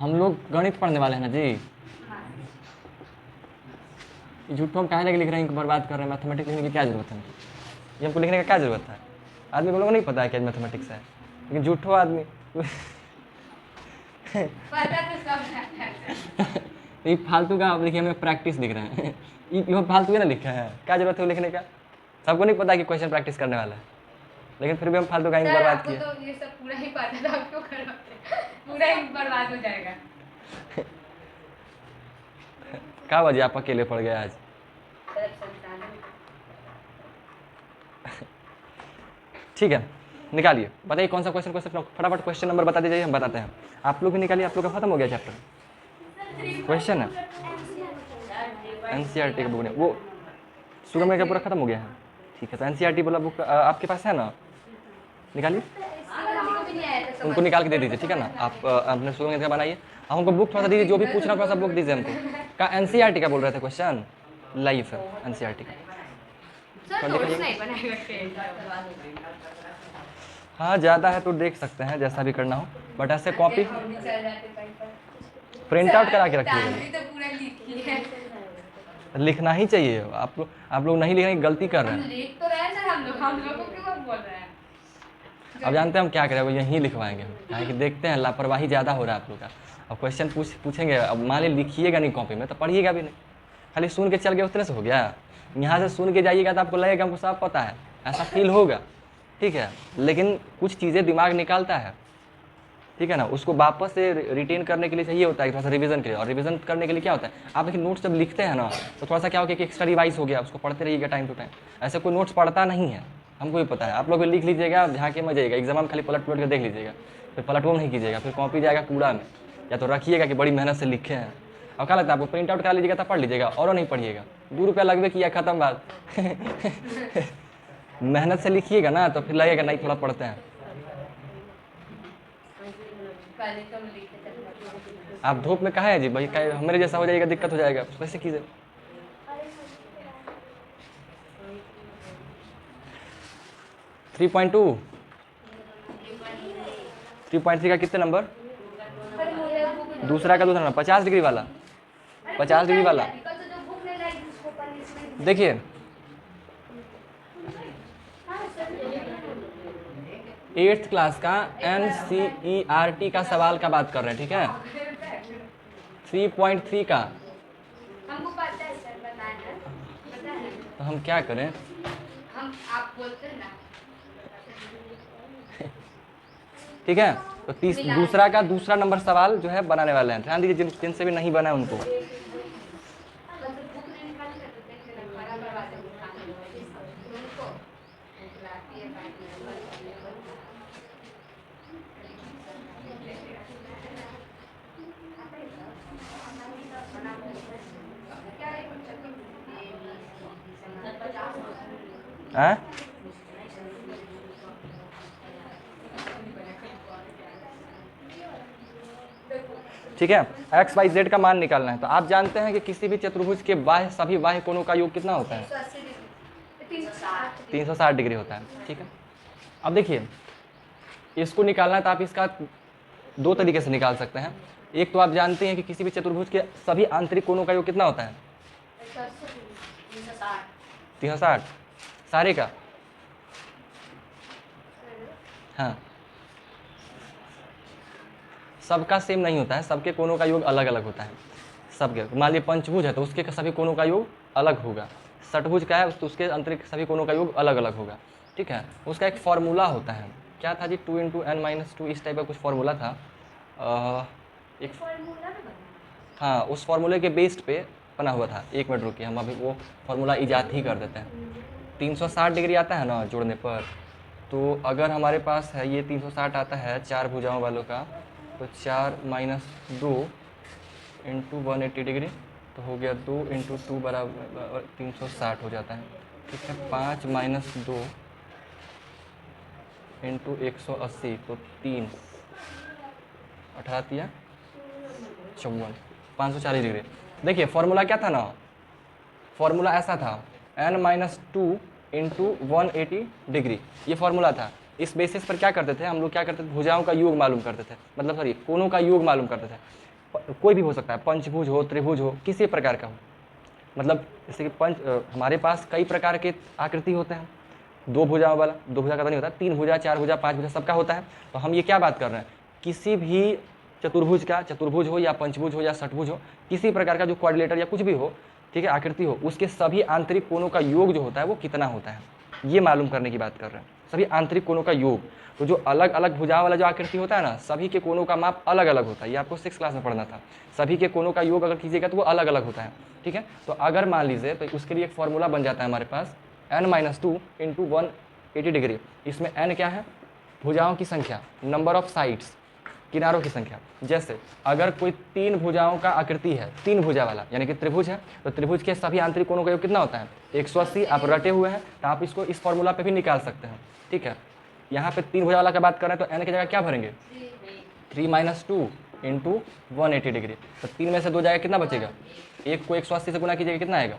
हम लोग गणित पढ़ने वाले हैं ना जी। झूठों हम काहे लगे लिख रहे हैं, इनको बर्बाद कर रहे हैं। मैथमेटिक्स लिखने की क्या जरूरत है? ये हमको लिखने का क्या जरूरत है? आदमी को लोगों को नहीं पता है कि मैथमेटिक्स है, लेकिन झूठो आदमी पता तो सब ये फालतू का आप देखिए, हमें प्रैक्टिस लिख रहे हैं ये फालतू ही ना लिखा है, क्या जरूरत है लिखने का? सबको नहीं पता कि क्वेश्चन प्रैक्टिस करने वाला है, लेकिन फिर भी हम फालतू का इंक बर्बाद किए। तो ये सब पूरा ही पता था, आपको पूरा ही बर्बाद हो जाएगा। क्या वजह आप अकेले पड़ गए आज? ठीक है, निकालिए, बताइए कौन सा क्वेश्चन फटाफट क्वेश्चन नंबर बता दीजिए, हम बताते हैं। आप लोग भी निकालिए, आप लोग का खत्म हो गया चैप्टर। क्वेश्चन है एनसीईआरटी का बुक ने, वो शुरू में क्या पूरा खत्म हो गया है? ठीक है, तो एनसीईआरटी वाला बुक आपके पास है ना? निकालिए, उनको निकाल के दे दीजिए, ठीक है ना? आप अपने शुरू में बनाइए, आप हमको बुक थोड़ा सा दीजिए, जो भी पूछना थोड़ा सा बुक दीजिए हमको। का एनसीईआरटी का बोल रहे थे क्वेश्चन, लाइफ है एनसीईआरटी का। हाँ, ज़्यादा है तो देख सकते हैं, जैसा भी करना हो, बट ऐसे कॉपी प्रिंट आउट करा के रखिएगा। लिखना ही चाहिए, आप लोग नहीं लिख रहे, गलती कर रहे हैं। लिख तो रहे हैं सर, हम लोगों को क्यों बोल रहे हैं? अब जानते हैं हम क्या करें, वो यहीं लिखवाएंगे हम, क्या कि देखते हैं लापरवाही ज़्यादा हो रहा है आप लोग का। अब क्वेश्चन पूछेंगे, अब मान ली लिखिएगा नहीं कॉपी में तो पढ़िएगा भी नहीं, खाली सुन के चल गए, उतने से हो गया। यहाँ से सुन के जाइएगा तो आपको लगेगा हमको सब पता है, ऐसा फील होगा, ठीक है, लेकिन कुछ चीज़ें दिमाग निकालता है, ठीक है ना? उसको वापस से रिटेन करने के लिए चाहिए होता है थोड़ा सा रिवीजन के लिए, और रिवीजन करने के लिए क्या होता है, आप देखिए नोट्स जब लिखते हैं ना तो थोड़ा सा क्या हो गया कि एक्स्ट्रा रिवाइज हो गया, उसको पढ़ते रहिएगा टाइम टू टाइम। ऐसे कोई नोट्स पढ़ता नहीं है, हमको भी पता है। आप लोग भी लिख लीजिएगा, झाँके में जाइएगा, एग्जाम में खाली पलट के देख लीजिएगा, फिर पलटो नहीं कीजिएगा, फिर कॉपी जाएगा कूड़ा में। या तो रखिएगा कि बड़ी मेहनत से लिखे हैं, और क्या लगता है आपको, प्रिंट आउट करा लीजिएगा तब पढ़ लीजिएगा, और नहीं पढ़िएगा, 2 रुपया लगभग किया, खत्म बात। मेहनत से लिखिएगा ना तो फिर लगेगा नहीं थोड़ा पढ़ते हैं। आप धूप में कहाँ है जी भाई, मेरे जैसा हो जाएगा, दिक्कत हो जाएगा, कैसे कीजिए? थ्री 3.3 का कितने नंबर? दूसरा का दूसरा नंबर 50 डिग्री वाला, 50 डिग्री वाला। देखिए 8th क्लास का NCERT का सवाल का बात कर रहे हैं, ठीक है? 3.3 का हमको पता है सर, बताना तो हम क्या करें? हम आप बोलते हैं ना, ठीक है, तो दूसरा का दूसरा नंबर सवाल जो है बनाने वाले हैं, ध्यान दीजिए, जिनसे भी नहीं बना है उनको। ठीक है, एक्स वाई जेड का मान निकालना है। तो आप जानते हैं कि किसी भी चतुर्भुज के बाह्य सभी बाह्य कोणों का योग कितना होता है? 360 डिग्री होता है, ठीक है। अब देखिए इसको निकालना है तो आप इसका 2 तरीके से निकाल सकते हैं। एक तो आप जानते हैं कि किसी भी चतुर्भुज के सभी आंतरिक कोणों का योग कितना होता है? 360 सारे का, हाँ, सबका सेम नहीं होता है, सबके कोणों का योग अलग अलग होता है सबके। मान लीजिए पंचभुज है तो उसके सभी कोणों का योग अलग होगा, षटभुज का है तो उसके आंतरिक सभी कोणों का योग अलग अलग होगा, ठीक है। उसका एक फॉर्मूला होता है, क्या था जी? 2 × n-2 इस टाइप का कुछ फॉर्मूला था, एक हाँ, उस फॉर्मूले के बेस्ड पे बना हुआ था। 1 मिनट रुकिए, हम अभी वो फॉर्मूला ईजाद ही कर देते हैं। 360 डिग्री आता है ना जोड़ने पर, तो अगर हमारे पास है ये 360 आता है 4 भुजाओं वालों का, तो 4 - 2 × 180 डिग्री, तो हो गया 2 × 2 बराबर 360 हो जाता है, ठीक है। 5 - 2 × 180 तो 3, 18 × 54, 540 डिग्री। देखिए फॉर्मूला क्या था ना, फॉर्मूला ऐसा था n-2 × 180 डिग्री, ये फॉर्मूला था। इस बेसिस पर क्या करते थे हम लोग, क्या करते थे, भुजाओं का योग मालूम करते थे, मतलब सॉरी कोणों का योग मालूम करते थे। कोई भी हो सकता है, पंचभुज हो, त्रिभुज हो, किसी प्रकार का हो। मतलब जैसे कि हमारे पास कई प्रकार के आकृति होते हैं, दो भुजाओं वाला, दो भुजा का तो नहीं होता, तीन भुजा, चार भुजा, पाँच भुजा, सबका होता है। तो हम ये क्या बात कर रहे हैं, किसी भी चतुर्भुज का, चतुर्भुज हो या पंचभुज हो या षटभुज हो, किसी प्रकार का जो क्वाड्रिलेटर या कुछ भी हो, ठीक है, आकृति हो, उसके सभी आंतरिक कोणों का योग जो होता है वो कितना होता है, ये मालूम करने की बात कर रहे हैं। सभी आंतरिक कोणों का योग, तो जो अलग अलग भुजाओं वाला जो आकृति होता है ना, सभी के कोणों का माप अलग अलग होता है। ये आपको 6th क्लास में पढ़ना था। सभी के कोणों का योग अगर कीजिएगा तो वो अलग अलग होता है, ठीक है। तो अगर मान लीजिए, तो उसके लिए एक फॉर्मूला बन जाता है हमारे पास, n-2 × 180 डिग्री। इसमें n क्या है, भुजाओं की संख्या, नंबर ऑफ साइड्स, किनारों की संख्या। जैसे अगर कोई तीन भुजाओं का आकृति है, तीन भुजा वाला यानी कि त्रिभुज है, तो त्रिभुज के सभी आंतरिक कोणों का योग कितना होता है, 180। आप रटे हुए हैं तो आप इसको इस फॉर्मूला पे भी निकाल सकते हैं, ठीक है। यहाँ पे तीन भुजा वाला का बात कर रहे हैं तो n की जगह क्या भरेंगे, 3-2 × 180 डिग्री। तो 3 में से 2 जाएगा, कितना बचेगा, एक को 180 से गुना कीजिएगा, कितना आएगा।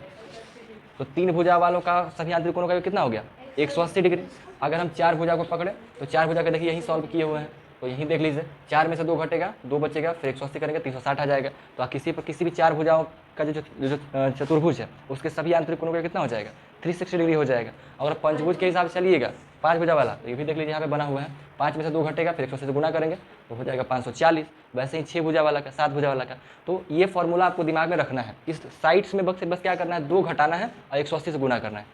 तो तीन भुजा वालों का सभी आंतरिक कोणों का योग कितना हो गया, 180 डिग्री। अगर हम चार भुजा को पकड़े तो चार भुजा के देखिए यही सॉल्व किए हुए हैं, तो यहीं देख लीजिए, 4 में से 2 घटेगा, 2 बचेगा, फिर 180 करेंगे 360 आ जाएगा। तो आप किसी भी चार भुजाओं का जो चतुर्भुज है उसके सभी आंतरिक कोणों का कितना हो जाएगा, 360 डिग्री हो जाएगा। अगर पंचभुज के हिसाब से चलिएगा, 5 भुजा वाला, तो ये भी देख लीजिए यहाँ पे बना हुआ है, 5 में से 2 घटेगा, फिर 180 से गुना करेंगे तो हो जाएगा 540। वैसे ही 6 भुजा वाला का, 7 भुजा वाला का। तो ये फॉर्मूला आपको दिमाग में रखना है। इस साइड्स में बस क्या करना है, 2 घटाना है और 180 से गुना करना है।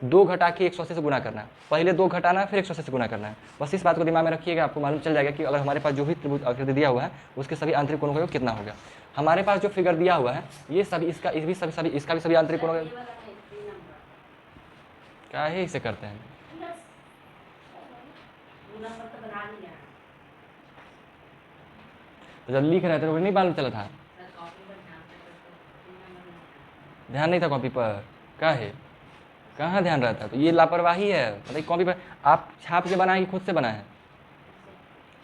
2 घटा के 180 से गुना करना है, पहले 2 घटाना है फिर 180 से गुना करना है। बस इस बात को दिमाग में रखिएगा, आपको मालूम चल जाएगा कि अगर हमारे पास जो भी त्रिभुज आकृति दिया हुआ है उसके सभी आंतरिक कोणों का योग कितना होगा। हमारे पास जो फिगर दिया हुआ है ये सभी, इसका भी सभी आंतरिक कोणों का क्या है, इसे करते हैं। तो जब लिख रहे थे तो नहीं मालूम चला था, ध्यान नहीं था कॉपी पर, क्या है, कहाँ ध्यान रहता है। तो ये लापरवाही है, मतलब कॉपी पर आप छाप के बनाए कि खुद से बनाए,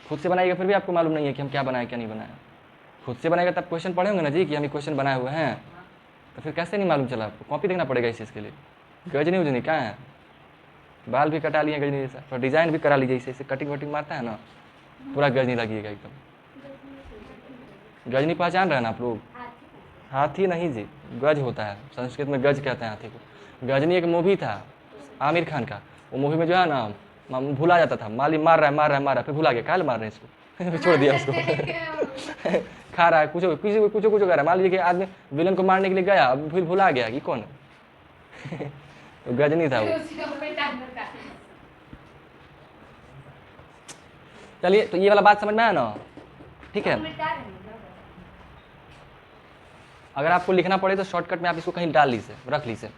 खुद से बनाइएगा फिर भी आपको मालूम नहीं है कि हम क्या बनाए क्या नहीं बनाए। खुद से बनाएगा तब क्वेश्चन पढ़े होंगे ना जी कि हम ये क्वेश्चन बनाए हुए हैं, तो फिर कैसे नहीं मालूम चला आपको। कॉपी देखना पड़ेगा इस चीज़ के लिए। गजनी उजनी कहाँ है, बाल भी कटा लिए गजनी जैसा, और डिज़ाइन भी करा लीजिए, इसे कटिंग वटिंग मारता है ना, पूरा गजनी लगिएगा एकदम। गजनी पहचान रहे हैं ना आप लोग, हाथी नहीं जी, गज होता है, संस्कृत में गज कहते हैं हाथी को। गजनी एक मूवी था आमिर खान का, वो मूवी में जो है ना भूला जाता था, माली मार रहा है, फिर भुला गया, काल मार रहे हैं इसको छोड़ दिया उसको खा रहा है, कुछ कर रहा है। मान लीजिए कि आदमी विलन को मारने के लिए गया, अब फिर भुला गया कि कौन तो गजनी था वो। चलिए, तो ये वाला बात समझ में आया ना, ठीक है। अगर आपको लिखना पड़े तो शॉर्टकट में आप इसको कहीं डाल लीजिए, रख लीजिए।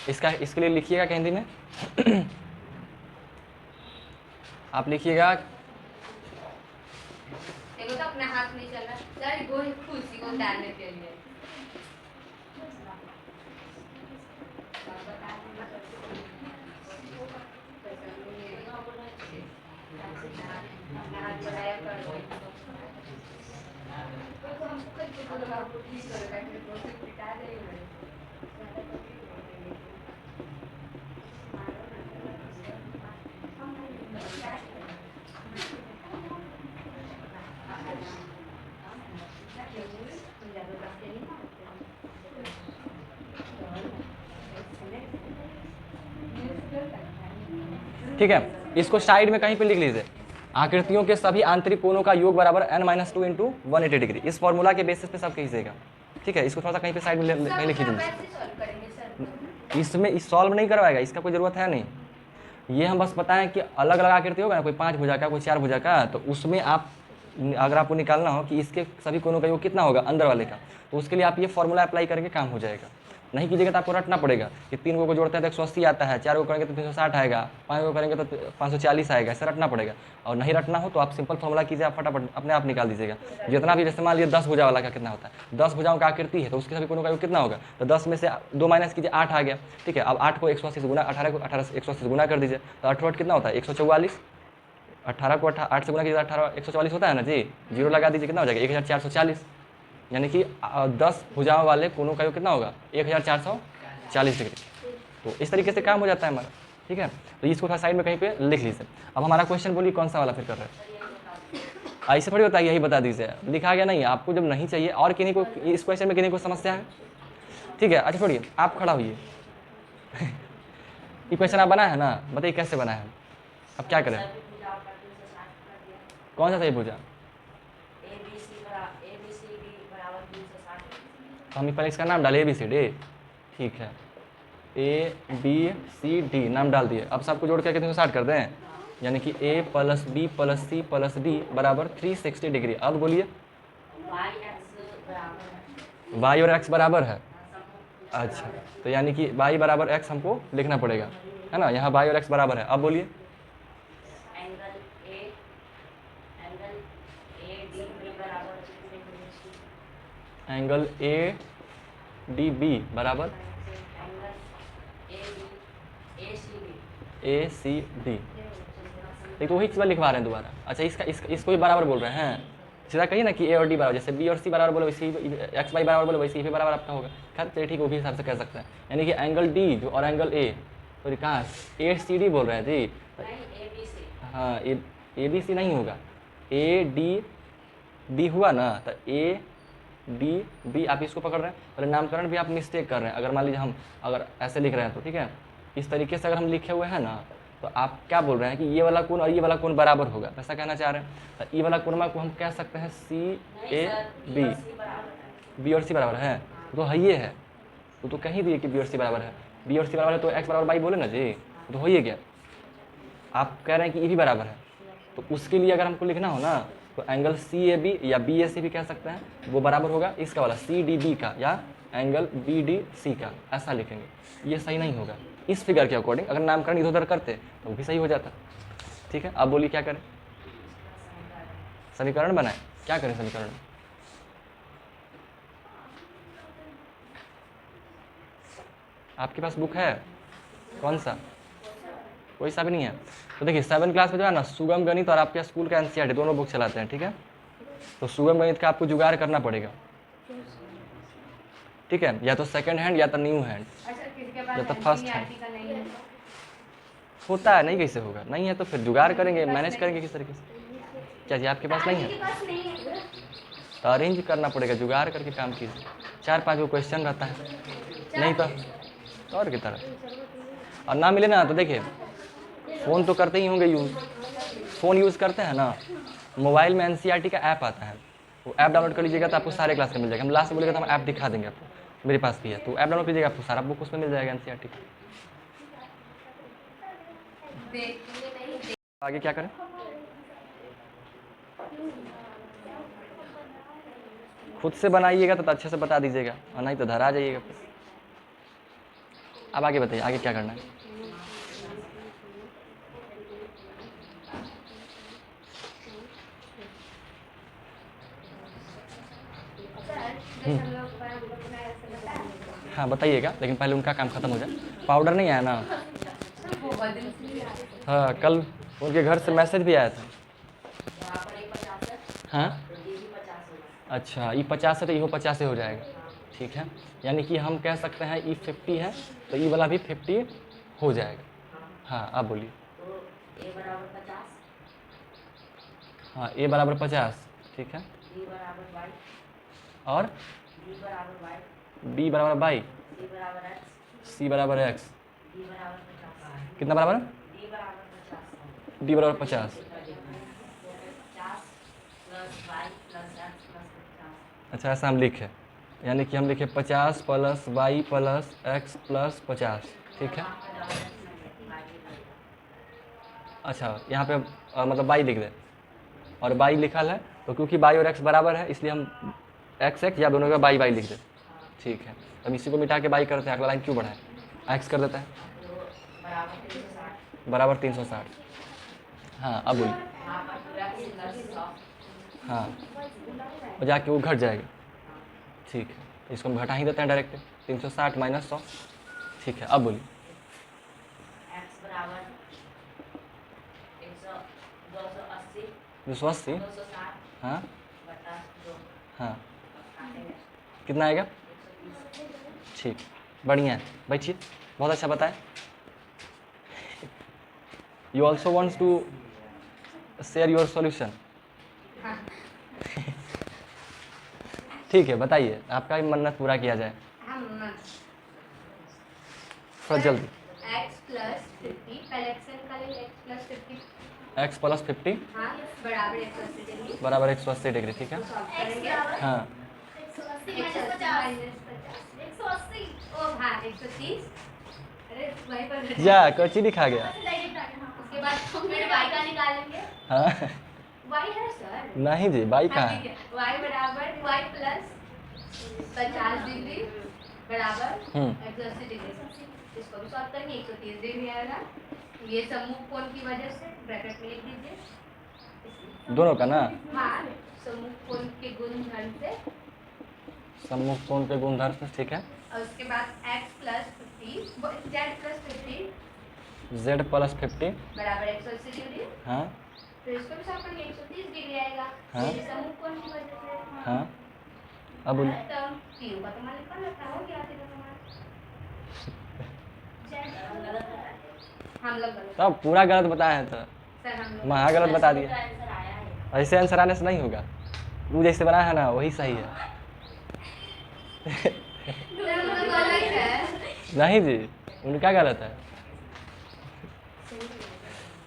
इसके लिए लिखिएगा क्या हिंदी में आप लिखिएगा, देखो तो अपना हाथ नहीं चल रहा, सर वो खुशी को डालने के लिए ठीक है। इसको साइड में कहीं पे लिख लीजिए, आकृतियों के सभी आंतरिक कोणों का योग बराबर n-2 × 180 डिग्री। इस फॉर्मूला के बेसिस पे सब कीजिएगा, ठीक है। इसको थोड़ा सा कहीं पे साइड में कहीं लिख दीजिए। इसमें इस सॉल्व नहीं करवाएगा, इसका कोई ज़रूरत है नहीं। ये हम बस बताएं कि अलग अलग आकृति होगा ना, कोई 5 भुजा का, कोई 4 भुजा का, तो उसमें आप अगर आपको निकालना हो कि इसके सभी कोणों का योग कितना होगा अंदर वाले का, तो उसके लिए आप ये फॉर्मूला अप्लाई करके काम हो जाएगा। नहीं कीजिएगा तो आपको रटना पड़ेगा कि 3 को जोड़ते हैं तो 180 आता है, 4 को करेंगे तो 360 आएगा, 5 को करेंगे तो 540 आएगा, ऐसा रटना पड़ेगा। और नहीं रटना हो तो आप सिंपल फॉर्मूला कीजिए, आप फटाफट अपने आप निकाल दीजिएगा। जितना भी, जैसे मान लीजिए 10 भुजा वाला का कितना होता है, 10 भुजाओं का आकृति है तो उसके सभी कोणों का योग कितना होगा, तो 10 में से 2 माइनस कीजिए, 8 आ गया, ठीक है। अब 8 को 180 से गुना, 18 को 180 से गुना कर दीजिए, तो 8 कितना होता है 144। 18 को 8 से गुना कीजिए, 18 144 होता है ना जी, जीरो लगा दीजिए, कितना हो जाएगा 1440। यानी कि 10 भुजाओं वाले कोणों का योग कितना होगा 1440 डिग्री। तो इस तरीके से काम हो जाता है हमारा, ठीक है। तो इसको थोड़ा साइड में कहीं पे लिख लीजिए। अब हमारा क्वेश्चन बोलिए कौन सा वाला फिर कर रहे हैं। ऐसे थोड़ी होता है, यही बता दीजिए, लिखा गया नहीं, आपको जब नहीं चाहिए और किन्हीं को इस क्वेश्चन में किन्हीं को समस्या है, ठीक है। अच्छा छोड़िए, आप खड़ा होइए। ये क्वेश्चन आप बनाए है ना, बताइए कैसे बनाए हैं, अब क्या करें, कौन सा सही पूछा। तो हम पहले इसका नाम डाले ABCD, ठीक है, ABCD नाम डाल दिए। अब सबको जोड़ करके 360 कर दें, यानी कि A + B + C + D बराबर 360 डिग्री। अब बोलिए y और x बराबर है। अच्छा, तो यानी कि y बराबर x हमको लिखना पड़ेगा, है ना, यहाँ y और x बराबर है। अब बोलिए एंगल ADB बराबर ACD, एक तो वही चीज़ लिखवा रहे हैं दोबारा। अच्छा, इसको भी बराबर बोल रहे हैं, सीधा कहिए ना कि A और D बराबर, जैसे B और C बराबर बोले वैसे x y बराबर बोले वैसे ही बराबर आपका होगा। खैर चलिए ठीक है, वो भी हिसाब से कह सकते हैं, यानी कि एंगल D जो और एंगल A, तो कहाँ ACD बोल रहे हैं जी। हाँ, ABC नहीं होगा, ADB हुआ ना, तो ADB आप इसको पकड़ रहे हैं, और नामकरण भी आप मिस्टेक कर रहे हैं। अगर मान लीजिए हम अगर ऐसे लिख रहे हैं तो ठीक है, इस तरीके से अगर हम लिखे हुए हैं ना, तो आप क्या बोल रहे हैं कि ये वाला कोण और ये वाला कोण बराबर होगा, ऐसा कहना चाह रहे हैं। तो ये वाला कोण को हम कह सकते हैं CAB, B और C बराबर है, तो है ये है, तो कहीं दिए कि B और C बराबर है, B और C बराबर है तो x बराबर y बोले ना जी, तो हो ये गया। आप कह रहे हैं कि ये भी बराबर है, तो उसके लिए अगर हमको लिखना हो ना, तो एंगल CAB या BAC भी कह सकते हैं, वो बराबर होगा इसका वाला CDB का, या एंगल BDC का, ऐसा लिखेंगे। ये सही नहीं होगा इस फिगर के अकॉर्डिंग, अगर नामकरण इधर उधर करते तो वो भी सही हो जाता, ठीक है। अब बोलिए क्या करें, समीकरण बनाए, क्या करें समीकरण, आपके पास बुक है, कौन सा, कोई सा भी नहीं है। तो देखिए 7 क्लास में जो है ना, सुगम गणित और आपके स्कूल का NCERT दोनों बुक चलाते हैं, ठीक है। तो सुगम गणित का आपको जुगाड़ करना पड़ेगा, ठीक है, या तो सेकंड हैंड या तो न्यू हैंड, या तो फर्स्ट हैंड। होता है, नहीं कैसे होगा, नहीं है तो फिर जुगाड़ करेंगे, मैनेज करेंगे किस तरीके से। क्या जी आपके पास नहीं है, तो अरेंज करना पड़ेगा, जुगाड़ करके काम कीजिए। 4-5 वो क्वेश्चन रहता है, नहीं तो और की तरह। और ना मिले ना तो देखिए, फ़ोन तो करते ही होंगे यूज़, फ़ोन यूज़ करते हैं ना, मोबाइल में NCERT का ऐप आता है, वो ऐप डाउनलोड कर लीजिएगा तो आपको सारे क्लास का मिल जाएगा। हम लास्ट में बोलेगा तो हम ऐप दिखा देंगे आपको, मेरे पास भी है, तो ऐप डाउनलोड कीजिएगा, आपको सारा बुक उसमें मिल जाएगा NCERT का। आगे क्या करें, खुद से बनाइएगा तो अच्छे से बता दीजिएगा, और नहीं तो धरा जाइएगा फिर। अब आगे बताइए, आगे क्या करना है। हाँ बताइएगा, लेकिन पहले उनका काम खत्म हो जाए। पाउडर नहीं आया ना, हाँ कल उनके घर से मैसेज भी आया था। हाँ अच्छा, ये 50 है तो ये 50 हो जाएगा, ठीक है। यानी कि हम कह सकते हैं ये 50 है तो ये वाला भी 50 हो जाएगा। हाँ आप बोलिए। हाँ A बराबर 50, ठीक है, और B बराबर y, C बराबर x, कितना बराबर है, D बराबर 50। अच्छा ऐसा हम लिखे, यानी कि हम लिखे 50 + y + x + 50, ठीक है। अच्छा यहाँ पे मतलब y लिख दे, और y लिखल है तो क्योंकि y और x बराबर है इसलिए हम x या दोनों का y लिख दे, ठीक है। अब इसी को मिटा के y करते हैं, अगला लाइन क्यों बढ़ाए, x कर देता है, बराबर 360। हाँ अब बोलिए। हाँ और जाके वो घट जाएगा, ठीक है, इसको हम घटा ही देते हैं डायरेक्ट, 360 - 100, ठीक है। अब बोलिए। दो सौ अस्सी, हाँ हाँ कितना आएगा, ठीक, बढ़िया है, बैठिए, बहुत अच्छा बताए। You also wants to share your solution, हाँ ठीक है, बताइए, आपका भी मन्नत पूरा किया जाए हम थोड़ा जल्दी। x प्लस 50 पहले एक्शन का ले x प्लस 50 x प्लस 50 हाँ बराबर 180 डिग्री बराबर 180 डिग्री, ठीक है। तो सॉल्व करेंगे। हाँ 180 माइनस 50 180 ओ हाँ 130 अरे वहीं पर बैठा। या कच्ची दिखा गया। उसके बाद फिर y का निकालेंगे। हाँ y है सर। नहीं जी, बाई हाँ कहाँ ठीक है? है y बराबर y प्लस 50 डिग्री बराबर 180 डिग्री। इसको भी सॉल्व करेंगे 130 डिग्री आएगा। ये सम्मुख कोण की वजह से ब्रैकेट में लिख दीजिए दोनों का ना, हाँ सम्मुख कोण के गुणधर्म से सम्मुख कोण के गुणधर्म से, ठीक है। और उसके बाद x plus 50 z plus 50 z plus 50 बराबर 180 डिग्री। हाँ तो इसको भी सॉल्व करेंगे 130 डिग्री आएगा। हाँ। ये सम्मुख कोण की वजह से हाँ अब बोलिए। टर्म q का तो मान लिखा रखा हो गया थीटा का मान। हम लोग गलत तब पूरा गलत बताया है तो सर हम लोग महा गलत बता दिया। आंसर आया है। ऐसे आंसर आने से नहीं होगा, वो जैसे बनाया है ना वही सही है। हम लोग गलत है। नहीं जी, उनका गलत है।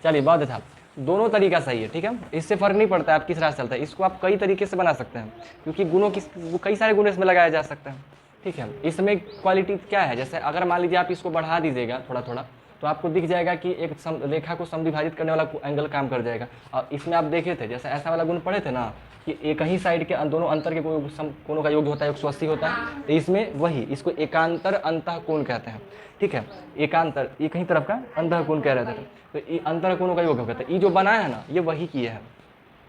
चलिए बहुत अच्छा, दोनों तरीका सही है, ठीक है। इससे फर्क नहीं पड़ता है आप किस राह से चलता है, इसको आप कई तरीके से बना सकते हैं क्योंकि गुणों की कई सारे गुण इसमें लगाया जा सकता है, ठीक है। इसमें क्वालिटी क्या है, जैसे अगर मान लीजिए आप इसको बढ़ा दीजिएगा थोड़ा थोड़ा तो आपको दिख जाएगा कि एक रेखा को समद्विभाजित करने वाला एंगल काम कर जाएगा। और इसमें आप देखे थे जैसे ऐसा वाला गुण पढ़े थे ना कि एक ही साइड के दोनों अंतर के कोणों का योग होता है 180 होता है, तो इसमें वही इसको एकांतर अंतः कोण कहते हैं, ठीक है। एकांतर एक ही तरफ का अंतः कोण कह रहे थे, तो ये अंतर कोणों का योग होता है। ये जो बनाया है ना ये वही किए हैं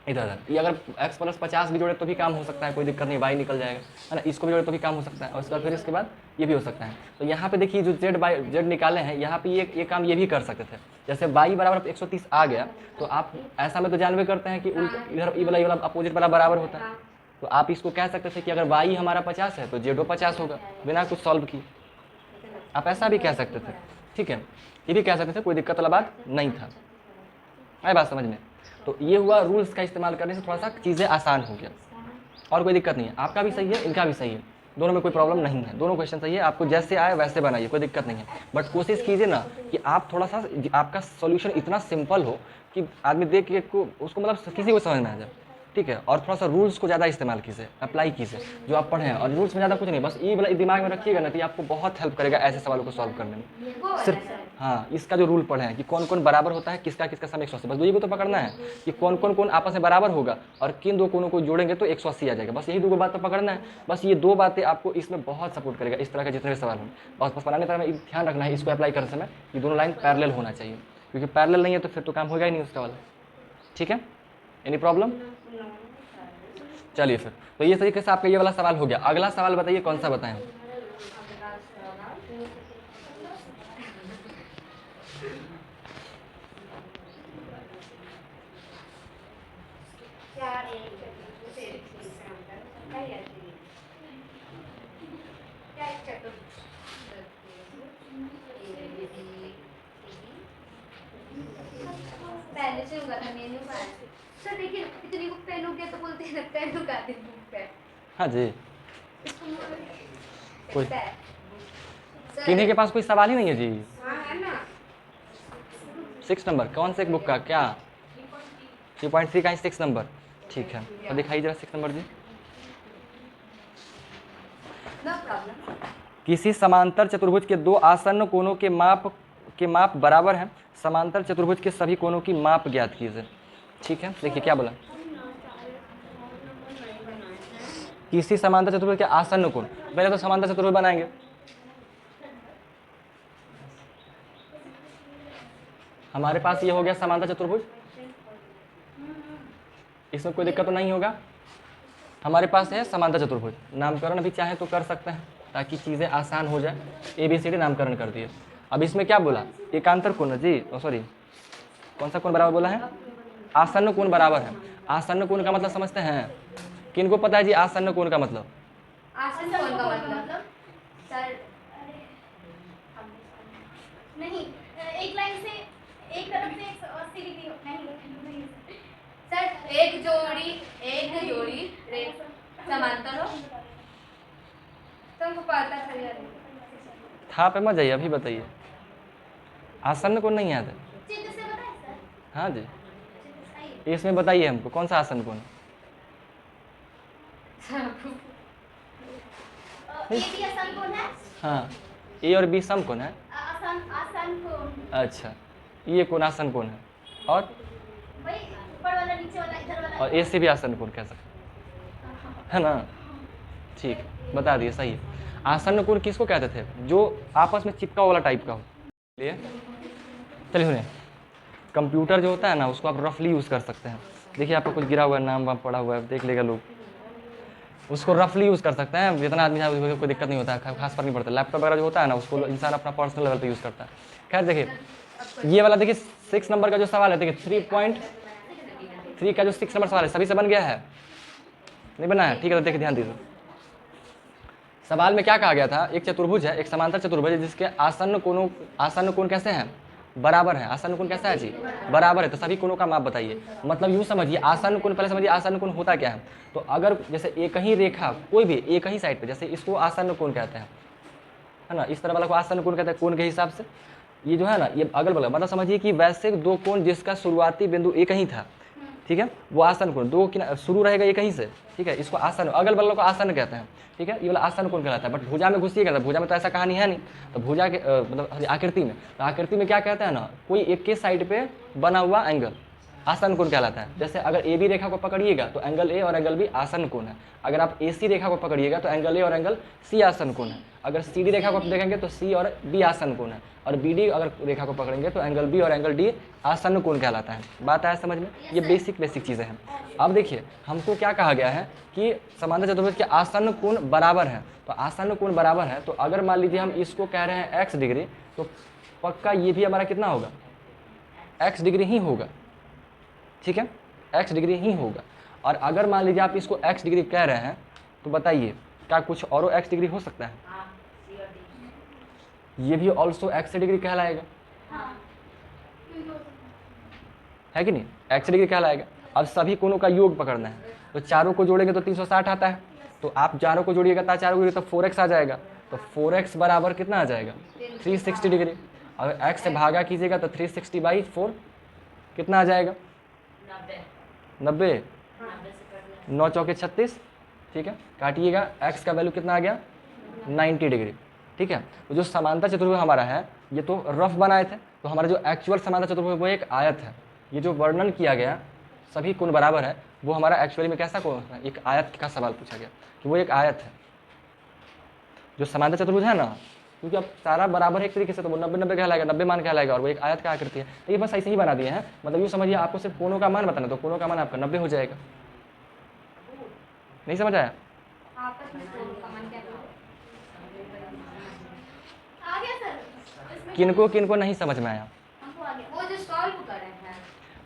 इधर। ये अगर x प्लस 50 भी जोड़े तो भी काम हो सकता है, कोई दिक्कत नहीं, y निकल जाएगा, है ना। इसको भी जोड़े तो भी काम हो सकता है और उसका फिर इसके बाद ये भी हो सकता है। तो यहाँ पे देखिए जो z निकाले हैं यहाँ पे ये काम ये भी कर सकते थे। जैसे y बराबर 130 आ गया तो आप ऐसा में तो जानवे करते हैं कि इधर ये वाला अपोजिट वाला बराबर होता है, तो आप इसको कह सकते थे कि अगर y हमारा 50 है तो z 50 होगा बिना कुछ सॉल्व किए। आप ऐसा भी कह सकते थे, ठीक है, ये भी कह सकते थे, कोई दिक्कत वाला बात नहीं था। आए बात समझ में? तो ये हुआ रूल्स का इस्तेमाल करने से थोड़ा सा चीज़ें आसान हो गया और कोई दिक्कत नहीं है। आपका भी सही है, इनका भी सही है, दोनों में कोई प्रॉब्लम नहीं है, दोनों क्वेश्चन सही है। आपको जैसे आए वैसे बनाइए, कोई दिक्कत नहीं है। बट कोशिश कीजिए ना कि आप थोड़ा सा आपका सॉल्यूशन इतना सिंपल हो कि आदमी देख के उसको मतलब किसी को समझ में आ जाए, ठीक है। और थोड़ा सा रूल्स को ज़्यादा इस्तेमाल कीजिए, अप्लाई कीजिए जो आप पढ़े हैं। और रूल्स में ज़्यादा कुछ नहीं, बस ये वाला दिमाग में रखिएगा ना तो ये आपको बहुत हेल्प करेगा ऐसे सवालों को सॉल्व करने में। सिर्फ हाँ इसका जो रूल पढ़े हैं कि कौन कौन बराबर होता है, किसका किसका सम 180, बस 2 को तो पकड़ना है कि कौन कौन कौन आपस में बराबर होगा और किन दो कोणों को जोड़ेंगे तो 180 आ जाएगा। बस यही 2 बात तो पकड़ना है। बस ये 2 बातें आपको इसमें बहुत सपोर्ट करेगा इस तरह के जितने भी सवाल हों। बस बनाने तरह में ध्यान रखना है इसको अप्लाई करने समय कि दोनों लाइन पैरेलल होना चाहिए, क्योंकि पैरेलल नहीं है तो फिर तो काम होगा ही नहीं उसका वाला, ठीक है। Any problem? चलिए फिर तो ये तरीके से आपका ये वाला सवाल हो गया। अगला सवाल बताइए कौन सा बताएं? पहले से होगा था मेन्यू का सर। देखिए इतनी बुक पेन हो गया तो बोलते हैं पेन का दिन बुक पे। हाँ जी, कोई सर किन्हीं के पास कोई सवाल ही नहीं है जी। हाँ है ना 6 नंबर कौन से बुक का? क्या 3.3 का 6 नंबर? ठीक है, तो दिखाइए जरा 6 नंबर जी। No problem. किसी समांतर चतुर्भुज के 2 आसन्न कोणों के माप बराबर हैं। समांतर चतुर्भुज के सभी कोणों की माप ज्ञात कीजिए, ठीक है। देखिए क्या बोला, किसी समांतर चतुर्भुज के आसन्न कोण। पहले तो समांतर चतुर्भुज बनाएंगे, हमारे पास ये हो गया समांतर चतुर्भुज, इसमें कोई दिक्कत तो नहीं होगा। हमारे पास है समांतर चतुर्भुज, नामकरण भी चाहे तो कर सकते हैं ताकि चीज़ें आसान हो जाए। ABCD नामकरण कर दिए। अब इसमें क्या बोला, एकांतर कोण जी, सॉरी कौन सा कोण बराबर बोला है? आसन्न कोण बराबर है। आसन्न कोण का मतलब समझते हैं? किनको पता है जी आसन्न कोण का मतलब? आसन्न कोण का मतलब सर नहीं एक लाइन से एक तरफ से 180 डिग्री नहीं सर एक जोड़ी समांतर हो, तुमको पता था यार। था पे मत जाइए, अभी बताइए। आसन को नहीं याद है? चित्र से बताएं सर। हाँ जी, चित्र इसमें बताइए हमको कौन सा आसन कौन है? ए बी आसन कोण है? हाँ, ए और बी सम कौन है? आसन कोण। अच्छा, ये कौन आसन कौन है? और भाई ऊपर वाला, नीचे वाला, इधर वाला। और ए से भी आसन कोण कह सकते है ना? ठीक, बता दिए, सही है। आसन कोण किसको कहते थे? जो आपस में चिपका वाला टाइप का हो। चलिए सुनिए, कंप्यूटर जो होता है ना, उसको आप रफली यूज़ कर सकते हैं। देखिए आपका कुछ गिरा हुआ है, नाम वाम पड़ा हुआ है, देख लेगा लोग, उसको रफली यूज़ कर सकते हैं। जितना आदमी है उसको कोई दिक्कत नहीं होता है, खास फर्क नहीं पड़ता। लैपटॉप वगैरह जो होता है ना, उसको इंसान अपना पर्सनल लेवल पे यूज़ करता है। खैर देखिए, ये वाला देखिए 6 नंबर का जो सवाल है, देखिए 3.3 का जो 6 नंबर सवाल है, सभी से बन गया है? नहीं बना है? ठीक है, तो देखिए ध्यान दीजिए। सवाल में क्या कहा गया था? एक चतुर्भुज है, एक समांतर चतुर्भुज है, जिसके आसन्न कोण कैसे हैं? बराबर है। आसन्न कोण कैसा है जी? बराबर है। तो सभी कोणों का माप बताइए। मतलब यूँ समझिए, आसन्न कोण, पहले समझिए आसन्न कोण होता क्या है। तो अगर जैसे एक ही रेखा, कोई भी एक ही साइड पे, जैसे इसको आसन्न कोण कहते हैं, है ना, इस तरह वाला को आसन्न कोण कहते हैं, कोण के हिसाब से। ये जो है ना, ये अगल बगल, मतलब समझिए कि वैसे दो कोण जिसका शुरुआती बिंदु एक ही था, ठीक है, वो आसन कोण, दो शुरू रहेगा एक ही से, ठीक है, इसको आसन, अगल बगल को आसन कहते हैं, ठीक है, ये वाला आसन कोण कहलाता है। बट भुजा में घुसिएगा तो भुजा में तो ऐसा कहानी है नहीं। तो भुजा के मतलब आकृति में, तो आकृति में क्या कहते हैं ना, कोई एक के साइड पे बना हुआ एंगल आसन कोण कहलाता है। जैसे अगर ए बी रेखा को पकड़िएगा तो एंगल ए और एंगल बी आसन कोण है। अगर आप ए सी रेखा को पकड़िएगा तो एंगल ए और एंगल सी आसन कोण है। अगर सी डी रेखा को देखेंगे तो सी और बी आसन कोण है। और बी डी अगर रेखा को पकड़ेंगे तो एंगल बी और एंगल डी आसन कोण कहलाता है। बात आया समझ में? ये बेसिक चीज़ें हैं। अब देखिए, हमको क्या कहा गया है कि समांतर चतुर्भुज के आसन कोण बराबर है। तो आसन कोण बराबर है, तो अगर मान लीजिए हम इसको कह रहे हैं x डिग्री, तो पक्का ये भी हमारा कितना होगा? x डिग्री ही होगा, ठीक है, x डिग्री ही होगा। और अगर मान लीजिए आप इसको x डिग्री कह रहे हैं, तो बताइए क्या कुछ और x डिग्री हो सकता है? ये भी ऑल्सो x डिग्री कहलाएगा, है कि नहीं? x डिग्री कहलाएगा। अब सभी कोणों का योग पकड़ना है, तो चारों को जोड़ेंगे तो 360 आता है। तो आप चारों को जोड़िएगा, चारों को तो 4x आ जाएगा। तो 4x बराबर कितना आ जाएगा? 360 डिग्री। अगर x से भागा कीजिएगा तो 360/4 कितना आ जाएगा? 90। 9 चौके 36, ठीक है, काटिएगा, x का वैल्यू कितना आ गया? 90 डिग्री, ठीक है। तो जो समांतर चतुर्भुज हमारा है, ये तो रफ बनाए थे, तो हमारा जो एक्चुअल समांतर चतुर्भुज वो एक आयत है। ये जो वर्णन किया गया सभी कोण बराबर है, वो हमारा एक्चुअली में कैसा कोण है? एक आयत का सवाल पूछा गया कि वो एक आयत है। जो समांतर चतुर्भुज है ना, क्योंकि अब सारा बराबर है एक तरीके से, तो वो 90-90 कहलाएगा, 90 मान कहलाएगा, और वो एक आयत का आकृति है। तो ये बस ऐसे ही बना दिए हैं। मतलब यूँ समझिए, आपको सिर्फ कोणों का मान बताना, तो कोणों का मान आपका 90 हो जाएगा। नहीं समझ आया? किनको किनको नहीं समझ में आया? वो जो सॉल्व कर रहे हैं,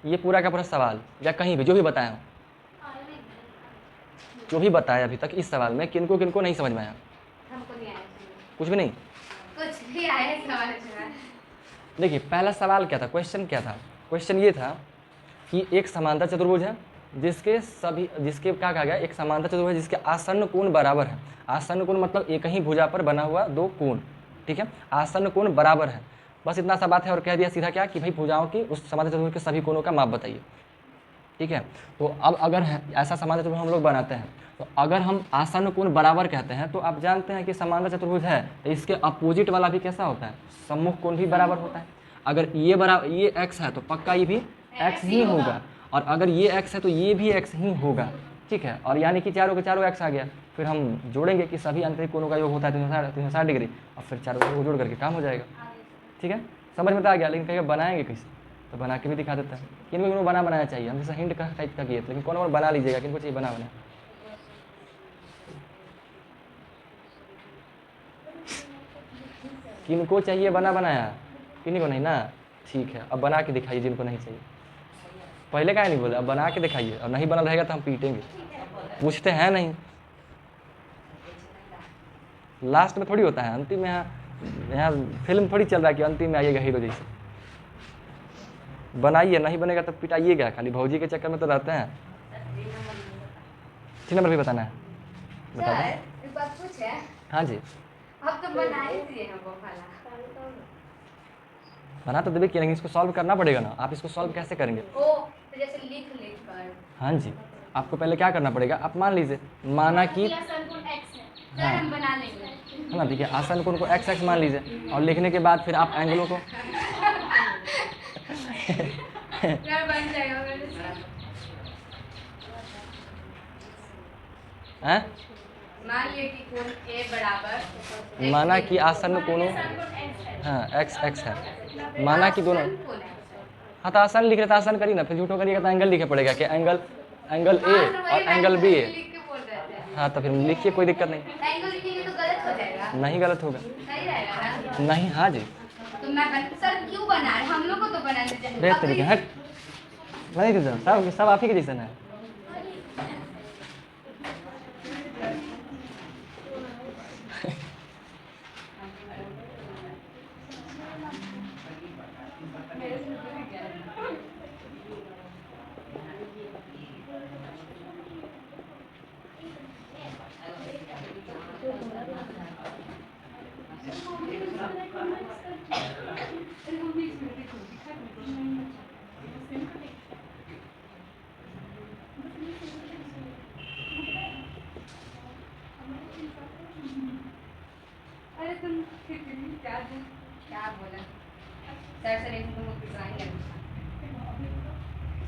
ये पूरा का पूरा सवाल, या कहीं भी जो भी बताया, जो भी बताया अभी तक इस सवाल में, किनको किनको नहीं समझ में आया? हमको नहीं आया, कुछ भी नहीं? कुछ भी आया सवाल। देखिए, पहला सवाल क्या था, क्वेश्चन क्या था? क्वेश्चन ये था कि एक समांतर चतुर्भुज है जिसके क्या कहा गया? एक समांतर चतुर्भुज जिसके आसन्न कोण बराबर है। आसन्न कोण मतलब एक ही भुजा पर बना हुआ दो कोण, ठीक है, आसन्न कोण बराबर है। बस इतना सा बात है। और कह दिया सीधा क्या कि भाई भुजाओं की उस समांतर चतुर्भुज के सभी कोणों का माप बताइए, ठीक है। तो अब अगर ऐसा समांतर चतुर्भुज हम लोग बनाते हैं, तो अगर हम आसन्न कोण बराबर कहते हैं, तो आप जानते हैं कि समांतर चतुर्भुज है तो इसके अपोजिट वाला भी कैसा होता है? सम्मुख कोण भी बराबर होता है। अगर ये x है तो पक्का ये भी x ही होगा, और अगर ये x है तो ये भी x ही होगा, ठीक है। और यानी कि चारों के चारों x आ गया। फिर हम जोड़ेंगे कि सभी आंतरिक कोणों का योग होता है 360 डिग्री, और फिर चारों को जोड़ करके काम हो जाएगा, ठीक है। समझ में तो आ गया। लेकिन कहीं बनाएंगे कैसे? तो बना के भी दिखा देता है। किनको बनाना चाहिए, हम जैसे हिंट का टाइप का किए थे, लेकिन कौन बना लीजिएगा, किनको चाहिए बना। किनको चाहिए बनाया? किन्हीं को नहीं ना, ठीक है। अब बना के दिखाइए जिनको नहीं चाहिए। पहले क्या नहीं बोला, अब बना के दिखाइए, और नहीं बना रहेगा तो हम पीटेंगे। पूछते हैं नहीं, लास्ट में थोड़ी होता है, अंतिम में। यहाँ फिल्म थोड़ी चल रहा है कि अंतिम में आइएगा हीरो जैसे। बनाइए, नहीं बनेगा तो पिटाइएगा, खाली भौजी के चक्कर में तो रहते हैं। 3 नंबर भी बताना है, बता दें। सर एक बात पूछे? हाँ जी, अब तो बना ही दिए हैं वो वाला। बना तो देवे कि, लेकिन इसको सॉल्व करना पड़ेगा ना। आप इसको सॉल्व कैसे करेंगे? ओ तो जैसे लिख कर। हाँ जी, आपको पहले क्या करना पड़ेगा, आप मान लीजिए, माना कि सर हम बना लेंगे। है ना, देखिए आसन कोण को एक्स एक्स मान लीजिए, और लिखने के बाद फिर आप एंगलों को यार बन जाएगा मेरे से। हैं? मान लिए कि कोण ए बराबर, माना कि आसन कोणों, हाँ एक्स एक्स है, माना कि दोनों, हाँ तो आसन लिख रहे तो आसन करिए ना, फिर झूठो करिएगा तो एंगल लिखे पड़ेगा कि एंगल ए और एंगल बी है। लिख के बोल रहे थे। हाँ तो फिर लिखिए, कोई दिक्कत नहीं। एंगल लिखेंगे तो गलत हो जाएगा। नहीं गलत होगा, सही रहेगा ना? नहीं। हाँ जी, तो सर क्यों बना रहे, हम लोग को तो बनाने चाहिए। रेत तरीके हट, नहीं तो सब आप ही के जैसा है। अरे तुम क्या बोला? सर एक तुमको पिटवाएंगे।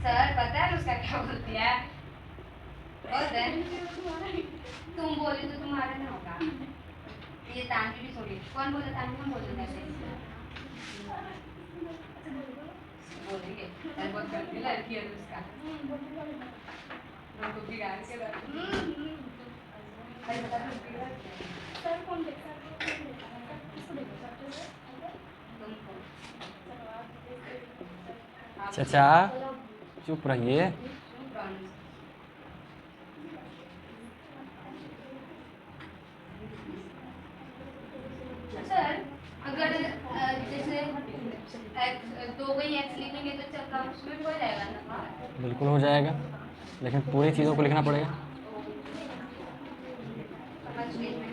सर पता है उसका क्या बोलती है? और देन तुम बोले तो तुम्हारा ना होगा। ये तानवी भी छोड़ी। कौन बोला तानवी? हम बोल रहे थे। बोलेंगे सर बहुत गलती लड़की है उसका। हमको बिगाड़ के रख। सर कौन देखता है? चाचा चुप रहिए। सर अगर जैसे दो गई एक्स लिखेंगे तो चक्का उसमें भी हो जाएगा ना? बिल्कुल हो जाएगा, लेकिन पूरी चीज़ों को लिखना पड़ेगा। समझ गई मैं।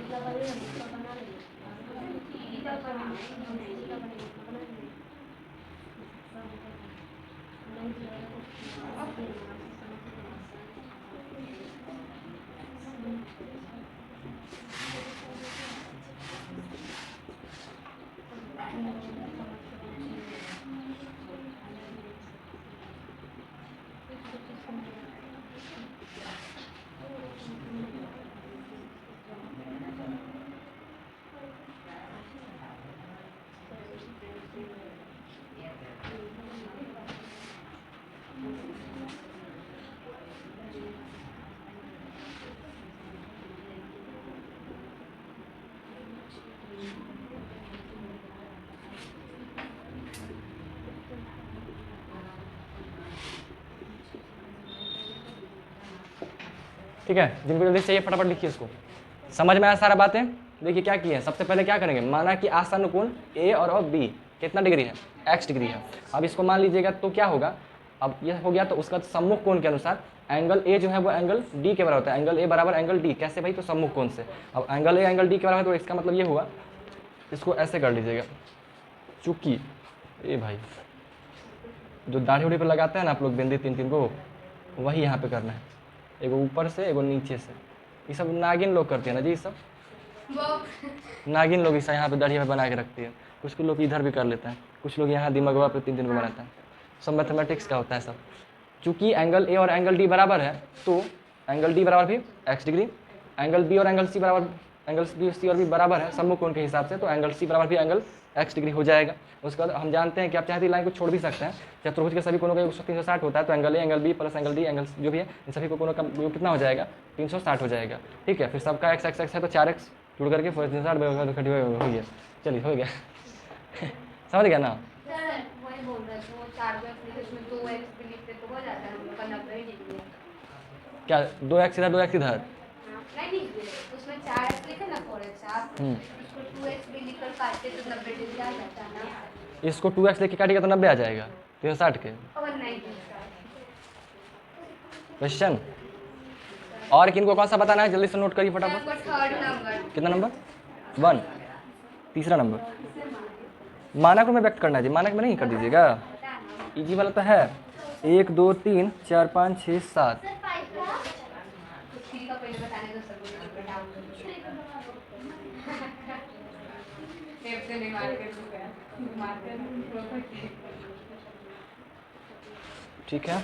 ठीक है, जिनको जल्दी चाहिए फटाफट लिखिए इसको। समझ में आया सारा बातें? देखिए क्या किए हैं, सबसे पहले क्या करेंगे, माना कि आसन कोण ए और बी कितना डिग्री है, x डिग्री है। अब इसको मान लीजिएगा तो क्या होगा, अब ये हो गया तो उसका सम्मुख कोण के अनुसार एंगल ए जो है वो एंगल डी के बराबर होता है। एंगल ए बराबर एंगल डी, कैसे भाई? तो सम्मुख कोण से। अब एंगल ए एंगल डी के बराबर, तो इसका मतलब ये हुआ, इसको ऐसे कर लीजिएगा, चूंकि ए भाई जो दाढ़ी उड़ी पर लगाते हैं ना आप लोग बिंदी 3-3 को, वही यहाँ पे करना है, एगो ऊपर से एगो नीचे से। ये सब नागिन लोग करते हैं ना जी, ये सब नागिन लोग इसे यहाँ पे दाढ़ी में बना के रखती है। कुछ लोग इधर भी कर लेते हैं, कुछ लोग यहाँ दिमागवा पे 3-3 को बनाते हैं। सब मैथमेटिक्स का होता है सब। चूँकि एंगल ए और एंगल डी बराबर है, तो एंगल डी बराबर भी x डिग्री, एंगल बी और एंगल सी बराबर, एंगल बी सी और बी बराबर है सम्मुख कोण के हिसाब से, तो एंगल सी बराबर भी एंगल x डिग्री हो जाएगा। उसके बाद हम जानते हैं कि आप चाहते हैं लाइन को छोड़ भी सकते हैं। चतुर्भुज के सभी कोणों का 360 होता है, तो angle A angle B plus angle D angle जो भी है इन सभी कोणों का योग कितना हो जाएगा, 360 हो जाएगा। ठीक है, फिर सबका x x x है तो 4x जुड़ करके 360 हो गया। चलिए हो गया समझ गया ना? सर वही बोल रहे थे, वो 4 उसमें 2x भी लिखते तो हो जाता है, हम लोग का 90 ही लिख दिया। क्या 2x इधर 2x इधर? नहीं उसमें 4x लिखे ना 4x आप इसको 2x भी लिखकर काटते तो 90 डिग्री आ जाता है ना। इसको 2x लेके काटिएगा तो 90 आ जाएगा। 63 के 190 क्वेश्चन। और किनको कौन सा बताना है, जल्दी से नोट करिए फटाफट। थर्ड नंबर कितना नंबर? 1, तीसरा नंबर। मानक में व्यक्त करना है जी, मानक में नहीं कर दीजिएगा, इजी वाला तो है। 1 2 3 4 5 6 7। थ्री का पहले बताने दो सबको। ठीक है,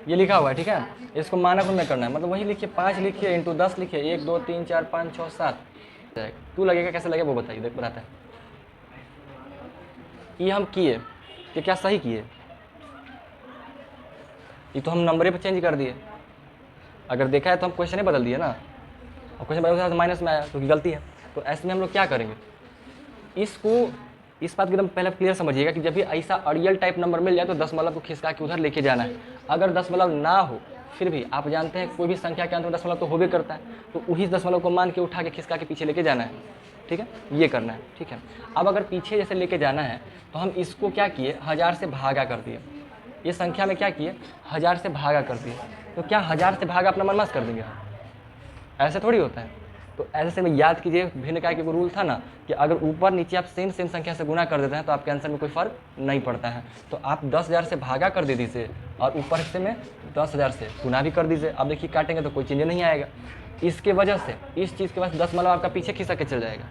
ये लिखा हुआ है, ठीक है। इसको मानक में करना है, मतलब वही लिखिए, 5 लिखिए इंटू 10 लिखिए, 1 2 3 4 5 6 7। क्यों लगेगा, कैसे लगेगा वो बताइए, देख बताते हैं। ये हम किए, ये क्या सही किए? ये तो हम नंबरे पे चेंज कर दिए। अगर देखा है तो हम क्वेश्चन ही बदल दिए ना, और क्वेश्चन बदल तो माइनस में आया, क्योंकि गलती है। तो ऐसे में हम लोग क्या करेंगे, इसको, इस बात की एकदम पहले क्लियर समझिएगा कि जब भी ऐसा अड़ियल टाइप नंबर मिल जाए तो दशमलव को खिसका के उधर लेके जाना है। अगर दशमलव ना हो फिर भी आप जानते हैं कोई भी संख्या के अंत में दशमलव तो होबे करता है, तो उसी दशमलव को मान के उठा के खिसका के पीछे लेके जाना है, ठीक है, ये करना है, ठीक है। अब अगर पीछे जैसे लेके जाना है तो हम इसको क्या किए, 1000 से भागा कर दिए। ये संख्या में क्या किए, 1000 से भागा कर दिए। तो क्या 1000 से भागा अपना मन मस्त कर देंगे हम? ऐसे थोड़ी होता है। तो ऐसे में याद कीजिए, भिन्न काय के रूल था ना कि अगर ऊपर नीचे आप सेम संख्या से गुना कर देते हैं तो आपके आंसर में कोई फर्क नहीं पड़ता है। तो आप 10,000 से भागा कर दे दीजिए और ऊपर हिस्से में 10,000 से गुना भी कर दीजिए। अब देखिए काटेंगे तो कोई चेंज नहीं आएगा। इसके वजह से इस चीज़ के बाद दशमलव आपका पीछे खिसक के चल जाएगा।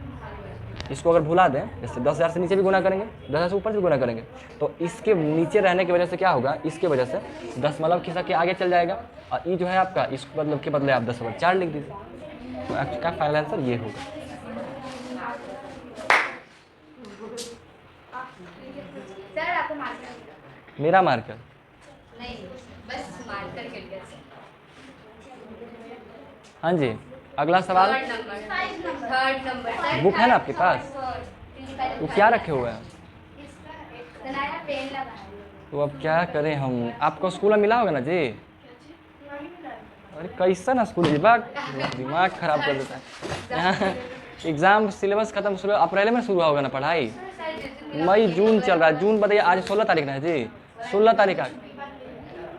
इसको अगर भुला दें, जैसे 10,000 से नीचे भी गुना करेंगे, 10,000 से ऊपर भी गुना करेंगे, तो इसके नीचे रहने की वजह से क्या होगा, इसके वजह से दशमलव खिसक के आगे चल जाएगा। और ये जो है आपका, इसको मतलब के बदले आप 10/4 लिख दीजिए। तो आपका फाइनल आंसर ये होगा। सर आपको मार्कर मेरा मार्कर नहीं, बस मार्कर के लिए। हाँ जी, अगला सवाल। थर्ड नंबर बुक है ना आपके पास? वो क्या रखे हुए हैं? पेन लगा। तो अब क्या करें हम, आपको स्कूल में मिला होगा ना जी? अरे कैसा ना स्कूल, दिमाग खराब कर देता है। यहाँ एग्ज़ाम सिलेबस खत्म, शुरू अप्रैल में शुरू होगा ना पढ़ाई। मई जून चल रहा है, जून बताइए, आज 16 तारीख ना है जी, 16 तारीख आ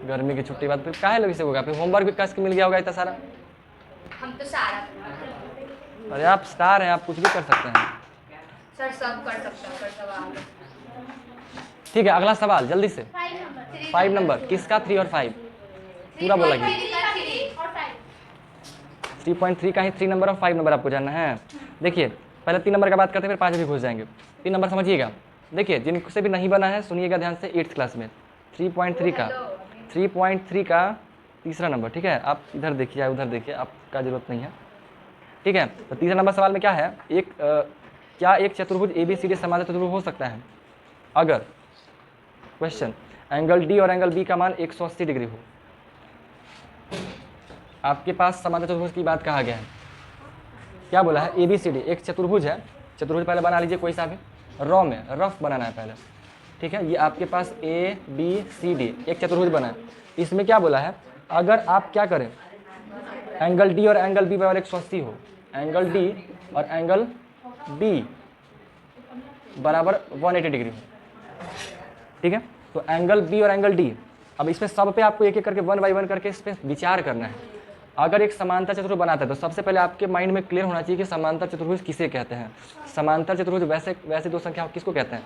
गर्मी की छुट्टी बाद फिर काहे लोग से होगा, फिर होमवर्क भी कस के मिल गया होगा इतना सारा। हम तो सारा, अरे आप स्टार हैं, आप कुछ भी कर सकते हैं सर, सब कर सकते हैं, कर सवाल। ठीक है, अगला सवाल जल्दी से। 5 नंबर किसका, 3 और 5 पूरा बोला गया। 3.3 का ही 3 नंबर और 5 नंबर आपको जानना है। देखिए पहले 3 नंबर का बात करते हैं, फिर 5 भी घुस जाएंगे। 3 नंबर समझिएगा, देखिए जिनसे भी नहीं बना है सुनिएगा ध्यान से, 8th क्लास में 3.3 का तीसरा नंबर, ठीक है। आप इधर देखिए, उधर देखिए, आपका जरूरत नहीं है, ठीक है। तो तीसरा नंबर सवाल में क्या है, क्या एक चतुर्भुज ABCD समांतर चतुर्भुज हो सकता है अगर क्वेश्चन एंगल D और एंगल B का मान 180 डिग्री हो। आपके पास समांतर चतुर्भुज की बात कहा गया है, क्या बोला है, ABCD एक चतुर्भुज है। चतुर्भुज पहले बना लीजिए कोई सा भी, रॉ में रफ बनाना है पहले, ठीक है। ये आपके पास ABCD एक चतुर्भुज बना है। इसमें क्या बोला है, अगर आप क्या करें, एंगल D और एंगल B बराबर 180 हो, एंगल D और एंगल B बराबर 180 डिग्री हो, ठीक है। तो एंगल B और एंगल D, अब इसमें सब पे आपको एक एक करके 1 बाई 1 करके इस पर विचार करना है। अगर एक समांतर चतुर्भुज बनाता है तो सबसे पहले आपके माइंड में क्लियर होना चाहिए कि समांतर चतुर्भुज किसे कहते हैं। समांतर चतुर्भुज वैसे दो संख्या किसको कहते हैं,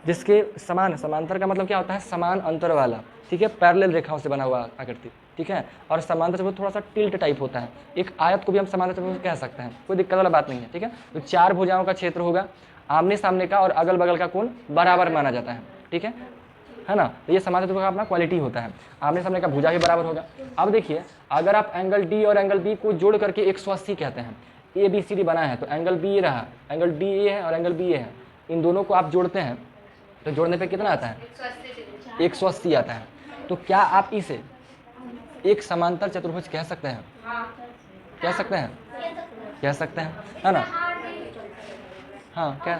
जिसके समान, समांतर का मतलब क्या होता है, समान अंतर वाला, ठीक है, पैरेलल रेखाओं से बना हुआ आकृति, ठीक है। और समांतर चतुर्भुज थोड़ा सा टिल्ट टाइप होता है। एक आयत को भी हम समांतर चतुर्भुज कह सकते हैं, कोई दिक्कत वाला बात नहीं है, ठीक है। तो 4 भुजाओं का क्षेत्र होगा, आमने सामने का और अगल बगल का कोण बराबर माना जाता है, ठीक है ना। तो ये समांतर चतुर्भुज का अपना क्वालिटी होता है, आमने सामने का भुजा भी बराबर होगा। अब देखिए, अगर आप एंगल D और एंगल B को जोड़ करके 180 कहते हैं, ABCD बना है, तो एंगल B ये रहा, एंगल D ये है और एंगल B ये है, इन दोनों को आप जोड़ते हैं तो जोड़ने पे कितना आता है, 180 आता है। तो क्या आप इसे एक समांतर चतुर्भुज कह सकते हैं, कह सकते हैं, कह सकते हैं, है ना। हाँ क्या,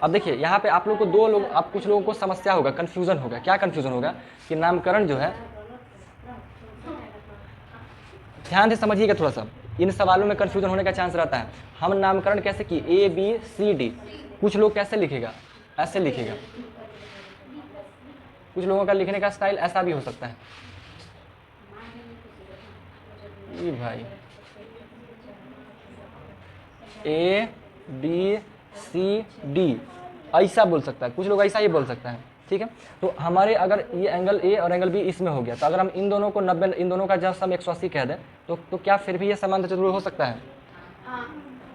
अब देखिए यहाँ पे आप लोग को कुछ लोगों को समस्या होगा, कन्फ्यूजन होगा। क्या कन्फ्यूजन होगा कि नामकरण जो है, ध्यान से समझिएगा थोड़ा सा, इन सवालों में कन्फ्यूजन होने का चांस रहता है। हम नामकरण कैसे किए, ABCD, कुछ लोग कैसे लिखेगा, ऐसे लिखेगा, कुछ लोगों का लिखने का स्टाइल ऐसा भी हो सकता है। ये भाई ABCD ऐसा बोल सकता है, कुछ लोग ऐसा ही बोल सकता है, ठीक है। तो हमारे अगर ये एंगल A और एंगल B इसमें हो गया, तो अगर हम इन दोनों को 90, इन दोनों का जब सम 180 कह दें तो क्या फिर भी ये समांतर चतुर्भुज हो सकता है?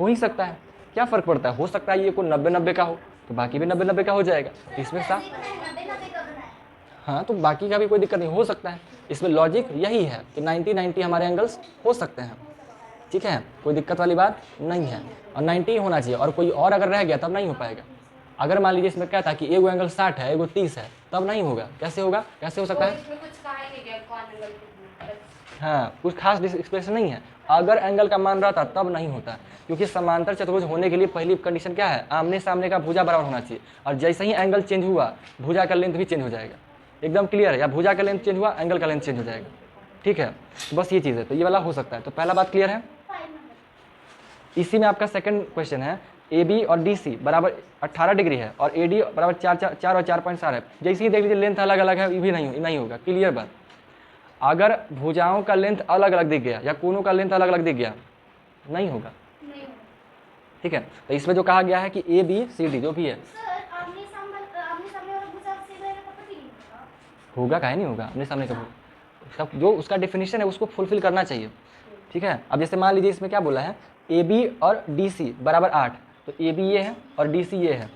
हो ही सकता है। क्या फ़र्क पड़ता है, हो सकता है ये को 90-90 का हो तो बाकी भी 90-90 का हो जाएगा, इसमें साफ। हाँ, तो बाकी का भी कोई दिक्कत नहीं, हो सकता है। इसमें लॉजिक यही है कि 90-90 हमारे एंगल्स हो सकते हैं, ठीक है, कोई दिक्कत वाली बात नहीं है। और 90 ही होना चाहिए, और कोई और अगर रह गया तब नहीं हो पाएगा। अगर मान लीजिए इसमें क्या था कि एगो एंगल 60 है, एगो 30 है, तब नहीं होगा। कैसे होगा, कैसे हो सकता है? इसमें कुछ कहा ही नहीं गया कौन एंगल कितना है। हाँ, कुछ खास एक्सप्रेशन नहीं है। अगर एंगल का मान रहता तब नहीं होता, क्योंकि समांतर चतुर्भुज होने के लिए पहली कंडीशन क्या है, आमने सामने का भुजा बराबर होना चाहिए। और जैसे ही एंगल चेंज हुआ भुजा का लेंथ भी चेंज हो जाएगा। एकदम क्लियर है, या भुजा का लेंथ चेंज हुआ एंगल का लेंथ चेंज हो जाएगा, ठीक है। तो बस ये चीज़ है, तो ये वाला हो सकता है। तो पहला बात क्लियर है। इसी में आपका सेकंड क्वेश्चन है, AB और DC बराबर 18 डिग्री है और AD बराबर 4 और 4.4 है। जैसे ही देख लीजिए लेंथ अलग अलग है, ये भी नहीं होगा। क्लियर बात। अगर भुजाओं का लेंथ अलग अलग दिख गया या कोनों का लेंथ अलग अलग दिख गया, नहीं होगा, ठीक है। तो इसमें जो कहा गया है कि ABCD जो भी है होगा, काहे नहीं होगा, आमने सामने का सब जो उसका डेफिनेशन है उसको फुलफिल करना चाहिए, ठीक है। अब जैसे मान लीजिए इसमें क्या बोला है, AB और DC बराबर 8, तो AB ये है और DC ये है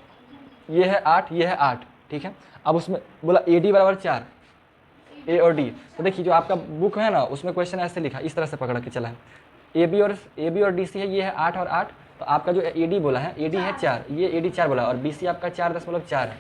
8, ये है 8, ठीक है। अब उसमें बोला AD बराबर 4, A और D। तो देखिए जो आपका बुक है ना, उसमें क्वेश्चन ऐसे लिखा, इस तरह से पकड़ के चला है, AB और DC है, ये है 8 और 8। तो आपका जो AD बोला है, AD है 4, ये AD 4 बोला, और BC आपका 4.4 है,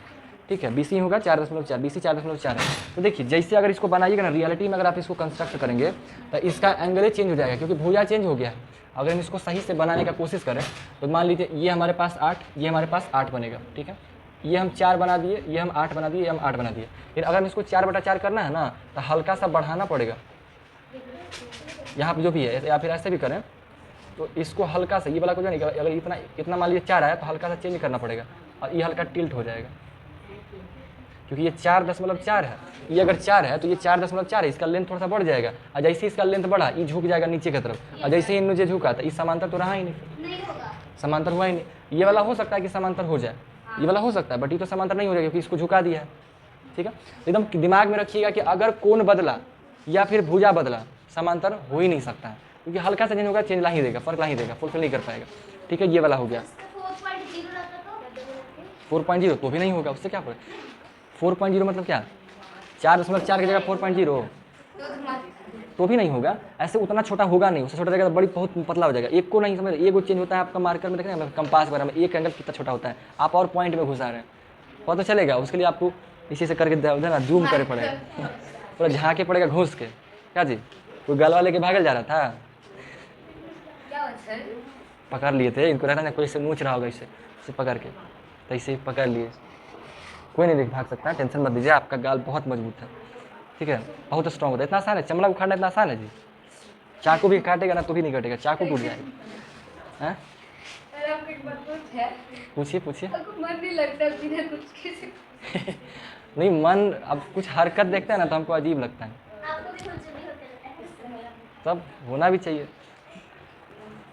ठीक है। BC होगा 4.4, BC 4.4 है। तो देखिए जैसे अगर इसको बनाइएगा ना, रियलिटी में अगर आप इसको कंस्ट्रक्ट करेंगे तो इसका एंगल ही चेंज हो जाएगा, क्योंकि भुजा चेंज हो गया है। अगर हम इसको सही से बनाने का कोशिश करें तो मान लीजिए ये हमारे पास 8, ये हमारे पास 8 बनेगा, ठीक है। ये हम 4 बना दिए, ये हम 8 बना दिए, ये हम 8 बना दिए। फिर अगर हम इसको 4/4 करना है ना, तो हल्का सा बढ़ाना पड़ेगा यहाँ पर जो भी है, या फिर ऐसे भी करें तो इसको हल्का सा, ये वाला को जो नहीं, अगर इतना मान लीजिए 4 आया तो हल्का सा चेंज करना पड़ेगा, और ये हल्का टिल्ट हो जाएगा, क्योंकि ये 4.4 है। ये अगर 4 है तो ये 4.4 है, इसका लेंथ थोड़ा सा बढ़ जाएगा, और जैसे इसका लेंथ बढ़ा ये झुक जाएगा नीचे की तरफ, और जैसे ही नीचे झुका तो इस समांतर तो रहा ही नहीं होगा, समांतर हुआ ही नहीं। ये वाला हो सकता है कि समांतर हो जाए, ये वाला हो सकता है, बट ये तो समांतर नहीं हो जाएगा क्योंकि इसको झुका दिया है, ठीक है। एकदम दिमाग में रखिएगा कि अगर कोण बदला या फिर भुजा बदला, समांतर हो ही नहीं सकता है, क्योंकि हल्का सा चेंज होगा, चेंज ला ही देगा, फर्क ला ही देगा, फुलफिल नहीं कर पाएगा, ठीक है। ये वाला हो गया 4.0, तो भी नहीं होगा, उससे क्या फर्क। 4.0 मतलब क्या, 4.4 की जगह 4.0, तो भी नहीं होगा। ऐसे उतना छोटा होगा नहीं, उससे छोटा रहेगा तो बड़ी बहुत पतला हो जाएगा। एक को नहीं समझ, एक चेंज होता है आपका मार्कर में, देख रहे हैं कंपास वगैरह में एक एंगल कितना छोटा होता है, आप और पॉइंट में घुसा रहे हैं, पता चलेगा। उसके लिए आपको इसी से करके ना जूम करे पड़ेगा, पूरा झाँके पड़ेगा घुस के। क्या जी, कोई गलवा लेके भागल जा रहा था, पकड़ लिए थे इनको, रहता है कोई से नोच रहा होगा इसे पकड़ के, तो इसे पकड़ लिए, कोई नहीं भाग सकता, टेंशन मत दीजिए, आपका गाल बहुत मजबूत है, ठीक है, बहुत स्ट्रॉन्ग होता है। इतना आसान है, चमड़ा उखाड़ना इतना आसान है जी, चाकू भी काटेगा ना तो भी नहीं कटेगा, चाकू टूट जाएगा। हैं, पूछिए पूछिए। मन नहीं लगता बिना कुछ किसी नहीं, मन अब कुछ हरकत देखता है ना तो हमको अजीब लगता है, तब होना भी चाहिए।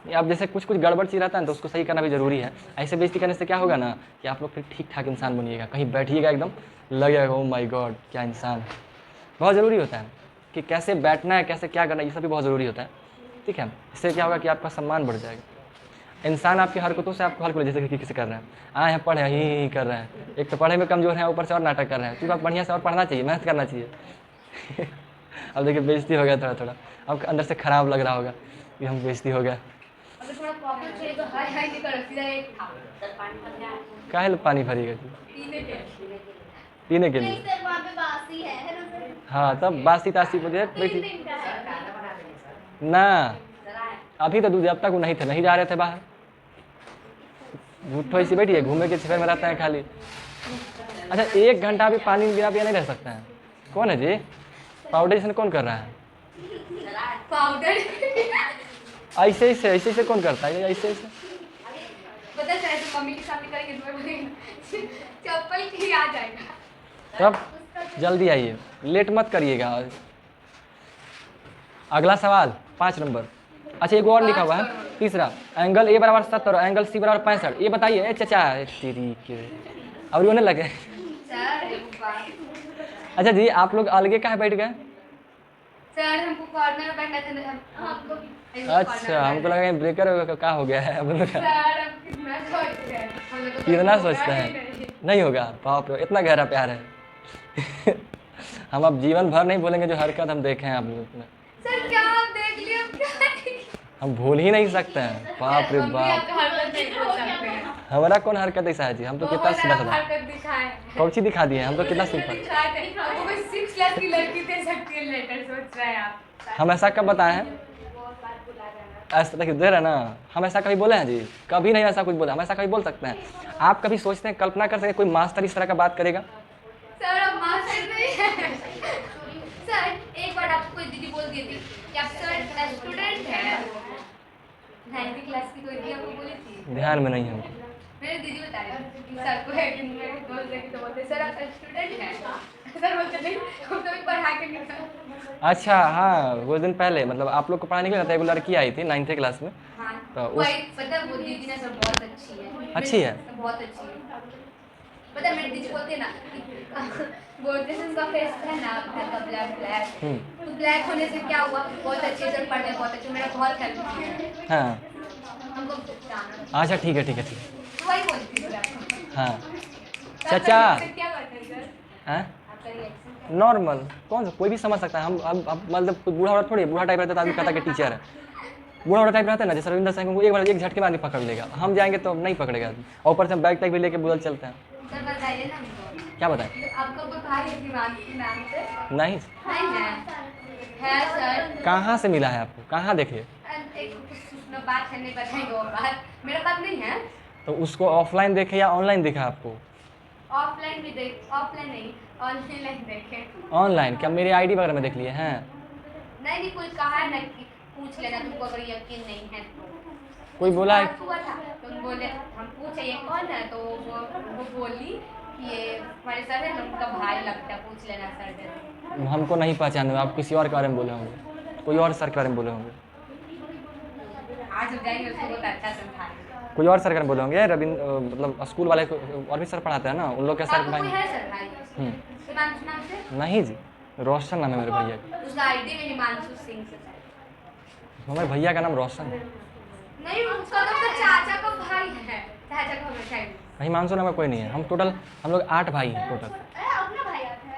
अब जैसे कुछ गड़बड़ चीज रहता है ना तो उसको सही करना भी जरूरी है। ऐसे बेइज्जती करने से क्या होगा ना कि आप लोग फिर ठीक ठाक इंसान बनिएगा, कहीं बैठिएगा एकदम लगेगा ओ माय गॉड क्या इंसान। बहुत ज़रूरी होता है कि कैसे बैठना है, कैसे क्या करना है, ये सब भी बहुत ज़रूरी होता है, ठीक है। इससे क्या होगा कि आपका सम्मान बढ़ जाएगा। इंसान आपकी हरकतों से आपको हल्का, जैसे कि किसी कर रहे हैं, आए हैं पढ़े ही कर रहे हैं, एक तो पढ़े में कमज़ोर है, ऊपर से और नाटक कर रहे हैं, क्योंकि आप बढ़िया से और पढ़ना चाहिए, मेहनत करना चाहिए। अब देखिए बेइज्जती हो गया थोड़ा, अब अंदर से ख़राब लग रहा होगा कि हम बेइज्जती हो गया। काहे पानी भरेगा जी, पीने के लिए। हाँ, तब बासी तासी मुझे बैठी ना, अभी तो दूध अब तक वो नहीं थे, नहीं जा रहे थे बाहर, भूठो ऐसी बैठी है, घूमे के चक्कर में रहता है खाली। अच्छा, 1 घंटा भी पानी बिना पिया नहीं रह सकता है। कौन है जी, पाउडर जैसे कौन कर रहा है, पाउडर ऐसे कौन करता है, ऐसे पता चले तो मम्मी के सामने करेंगे तो चप्पल ही आ जाएगा। तब जल्दी आइए, लेट मत करिएगा। अगला सवाल 5 नंबर। अच्छा एक और लिखा हुआ है, तीसरा, एंगल ए बराबर 70 और एंगल सी बराबर 65। ये बताइए। ए चचा तेरी के अब रोने लगे। सर एक बार अच्छा जी, आप लोग अलगे कहाँ बैठ गए? सर हमको कॉर्नर बैठना था, हमको अच्छा, हमको लगा ब्रेकर क्या हो गया है अब लोग का। सर हम कितना सोचते हैं, हम लोग को कितना तो सोचते होगा ही हैं? नहीं। नहीं होगा, बाप रे इतना गहरा प्यार है। हम अब जीवन भर नहीं भूलेंगे जो हरकत हम देखे हैं आप लोग में। सर क्या आप देख लिए, अब क्या देख- हम भूल ही नहीं सकते हैं। बाप रे हम भी बाप, आपका हरकत नहीं भूल सकते हैं। हमारा कौन हरकत ऐसा है जी? हम तो कितना बहुत सीधा आप साधा हरकत दिखाए। कौन सी दिखा दिए, हम तो कितना सिंपल। दिखाए थे, हमको कोई 6 क्लास की लड़की दे सकती है लेटर, सोच रहे हैं आप। हम ऐसा कब बताए हैं? बहुत बात बुला जाना। ऐसा तक दे रहे ना, हम ऐसा कभी बोले हैं जी? कभी नहीं ऐसा कुछ बोला। हम ऐसा कभी बोल सकते हैं? आप कभी सोचते हैं, कल्पना कर सकते हैं कोई मास्टर इस तरह का बात करेगा? सर अब मास्टर नहीं है। सर एक बार आपको कोई दीदी बोल दी थी कि आप सर स्टूडेंट हैं, 9th क्लास की कोई दीदी आपको बोली थी। ध्यान में नहीं है हमको। मेरे दीदी बता रही थी कि सर को है कि मेरे दोस्त देखी तो बोलते सर आप स्टूडेंट हैं। सर बोलते नहीं, हम कभी पढ़ा के निकल। अच्छा हाँ, वो दिन पहले मतलब आप लोग को पढ़ाने के लिए एक लड़की आई थी 9th क्लास में। हाँ तो उस- वही पता है, वो दीदी ना सर बहुत अच्छी है। अच्छी है? बहुत अच्छी है। पता है मेरी दीदी बोलते हैं ना कि बोलते हैं उनका फेस है ना आपका ब्लैक, तो ब्लैक होने से क्या हुआ, बहुत अच्छे से पढ़ने बहुत अच्छे, मेरा बहुत हेल्प किया है हाँ हमको जाना। अच्छा ठीक है ठीक है ठीक है। तो वही बोलती थी आपको। हाँ सर, चचा। सर क्या करते हैं सर, हाँ आपका रिएक्शन? नॉर्मल, कौन सा कोई भी समझ सकता है। हम मतलब कोई बूढ़ा औरत थोड़ी है। बूढ़ा टाइप रहता है तो आदमी कहता है कि टीचर है। बूढ़ा औरत टाइप रहता है ना, जैसे रविंद्र सिंह को एक बार एक झटके में आदमी पकड़ लेगा। हम जाएंगे तो नहीं पकड़ेगा आदमी, और ऊपर से हम बैग टैग भी लेके बुदल चलते हैं। सर बताइए ना हमको, क्या बताएं? तो आपका कोई भाई है दिमाग नाम से? नहीं। नहीं है सर। कहाँ से मिला है आपको? कहाँ देखे? एक कुछ बात है, नहीं बताएंगे वो बात, मेरा बात नहीं है। तो उसको ऑफलाइन देखे या ऑनलाइन देखा आपको? ऑफलाइन भी देख, ऑफलाइन नहीं ऑनलाइन देखे। ऑनलाइन? क्या मेरे आईडी वगैरह में देख लिए हैं? नहीं नहीं, कोई कहा है ना कि पूछ लेना, तुमको अगर यकीन नहीं है तो। कोई बोला है? बात हुआ था तो बोले, हम पूछे ये कौन है, तो वो बोली कि ये हमारे सर है ना, उनका भाई लगता है, पूछ लेना सर से। हमको नहीं पहचाने, आप किसी और के बारे में बोले होंगे, कोई और सर के बारे में बोले होंगे। आज जब जाएंगे उसको बहुत अच्छा समझाएंगे। कोई और सर के बारे में बोले होंगे। रविंद्र मतलब स्कूल वाले और भी सर पढ़ाते हैं ना, उन लोग के सर के आपको भाई। कोई है सर भाई हिमांशु नाम से? नहीं जी, रोशन नाम है मेरे भैया का। उसका आईडी में हिमांशु सिंह से है। हमारे भैया का नाम रोशन है। नहीं उसका तो उसका चाचा का भाई है, चाचा का हमेशा ही। हिमांशु नाम का कोई नहीं है। हम लोग 8 भाई हैं टोटल। अपना भाई आता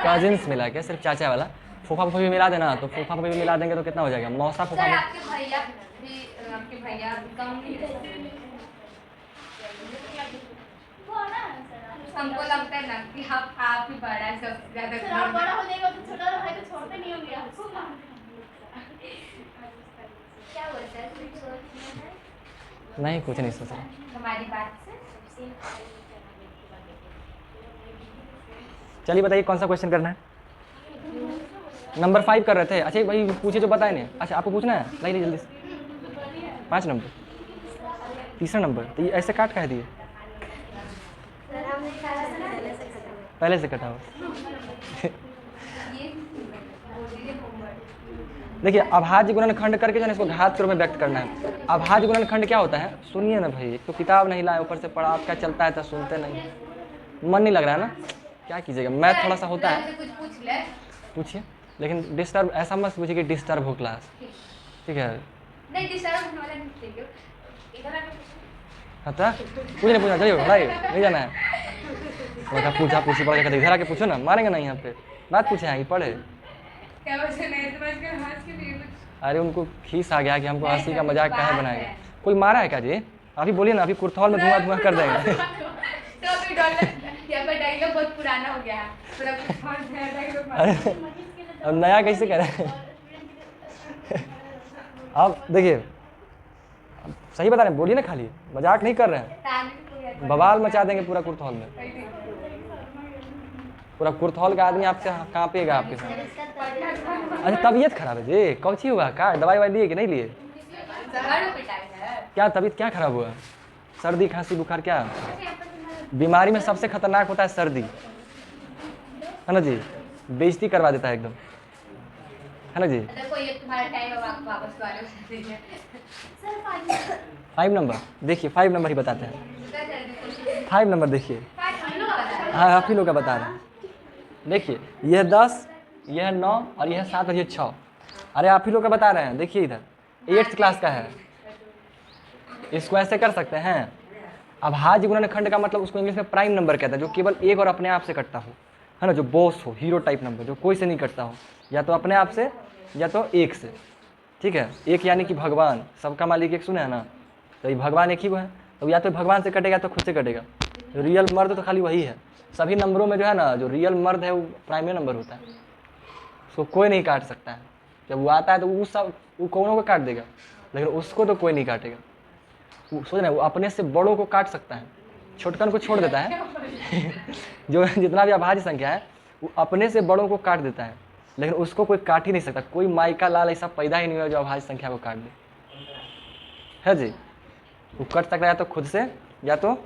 है। कजिन्स मिला के, सिर्फ चाचा वाला। फूफा फूफी भी मिला देना, तो फूफा फूफी भी मिला देंगे तो कितना हो जाएगा? मौसा फूफा सर भी। आपके भैया कम नहीं है। हमको लगता है ना कि आप ही बड़ा है सबसे ज्यादा। सर आप बड़ा हो जाएगा तो छोटा भाई को छोड़ते नहीं होंगे आप। क्या हुआ सर, कुछ सोच रहे हैं? नहीं, कुछ नहीं सोच रहा। हमारी बात से चलिए बताइए कौन सा क्वेश्चन करना है? नंबर 5 कर रहे थे। अच्छा भाई पूछे जो बताए नहीं। अच्छा आपको पूछना है? नहीं जल्दी से। 5 नंबर, तीसरा नंबर। तो ये ऐसे काट कह दिए? पहले से कटा हुआ। देखिए अभाज्य गुणनखंड करके जो है इसको घात के रूप में व्यक्त करना है। अभाज्य गुणनखंड क्या होता है? सुनिए ना भाई, एक तो किताब नहीं लाए, ऊपर से पढ़ा आप क्या चलता है तो सुनते नहीं, मन नहीं लग रहा है ना, क्या कीजिएगा। मैथ थोड़ा सा होता है। कुछ पूछ ले। पूछिए, लेकिन डिस्टर्ब ऐसा मत पूछिए कि डिस्टर्ब हो क्लास, ठीक है? नहीं डिस्टर्ब होने वाला नहीं चाहिए। इधर आके हता कुछ नहीं पूछना, चलिए भाई नहीं जाना है। लड़का पूछा पूछी पढ़ के इधर आके पूछो ना, मारेंगे नहीं यहाँ पे। बात पूछे आगे पढ़े। क्या वजह नहीं समझ कर हंस के लिए कुछ। अरे उनको खीस आ गया कि हमको हंसी का मजाक काहे बनाएगा। कोई मारा है क्या जी? अभी बोलिए ना, अभी कुर्थौल में धुआं धुआं कर देंगे। तो अभी डॉलर यहाँ पर डायलॉग बहुत पुराना हो गया है, पूरा कुछ और नया डायलॉग अरे अब नया कैसे करें? आप देखिए सही बता रहे हैं, बोलिए ना, खाली मजाक नहीं कर रहे हैं। बवाल मचा देंगे पूरा कुर्थौल में। पूरा कुर्थौल का आदमी आपसे कांपेगा आपके साथ। अच्छा तबीयत खराब है जी? कौची हुआ? क्या दवाई वाई लिए कि नहीं लिए? क्या तबीयत क्या खराब हुआ? सर्दी खांसी बुखार? क्या बीमारी में सबसे खतरनाक होता है सर्दी। है ना जी, बेइज्जती करवा देता है एकदम, है ना जी। देखो ये तुम्हारा टाइम अब आप वापस वाले दीजिए। सर 5 नंबर देखिए, 5 नंबर ही बताते हैं, क्या जल्दी कोशिश 5 नंबर देखिए। हम लोग बता रहे हाँ, आप ही लोग का बता रहे हैं। देखिए यह 10, यह 9 और यह 7 और यह 6। अरे आप ही लोग का बता रहे हैं, देखिए इधर 8th क्लास का है, इसको ऐसे कर सकते हैं। अब हाजी गुणनखंड का मतलब उसको इंग्लिश में प्राइम नंबर कहता है, जो केवल एक और अपने आप से कटता हो, है ना, जो बॉस हो, हीरो टाइप नंबर, जो कोई से नहीं कटता हो, या तो अपने आप से या तो एक से। ठीक है, एक यानी कि भगवान, सबका मालिक एक सुने है ना, तो ये भगवान एक ही को है, तो या तो भगवान से कटेगा तो खुद से कटेगा। रियल मर्द तो खाली वही है, सभी नंबरों में जो है ना, जो रियल मर्द है वो प्राइमरी नंबर होता है, उसको कोई नहीं काट सकता है। जब वो आता है तो वो कौनों को काट देगा, लेकिन उसको तो कोई नहीं काटेगा। वो सोच रहे वो अपने से बड़ों को काट सकता है, छोटकन को छोड़ देता है जो जितना भी अभाज्य संख्या है वो अपने से बड़ों को काट देता है, लेकिन उसको कोई काट ही नहीं सकता। कोई माई का लाल ऐसा पैदा ही नहीं हुआ जो अभाज्य संख्या को काट दे, है जी। वो कट सकता है या तो खुद से या तो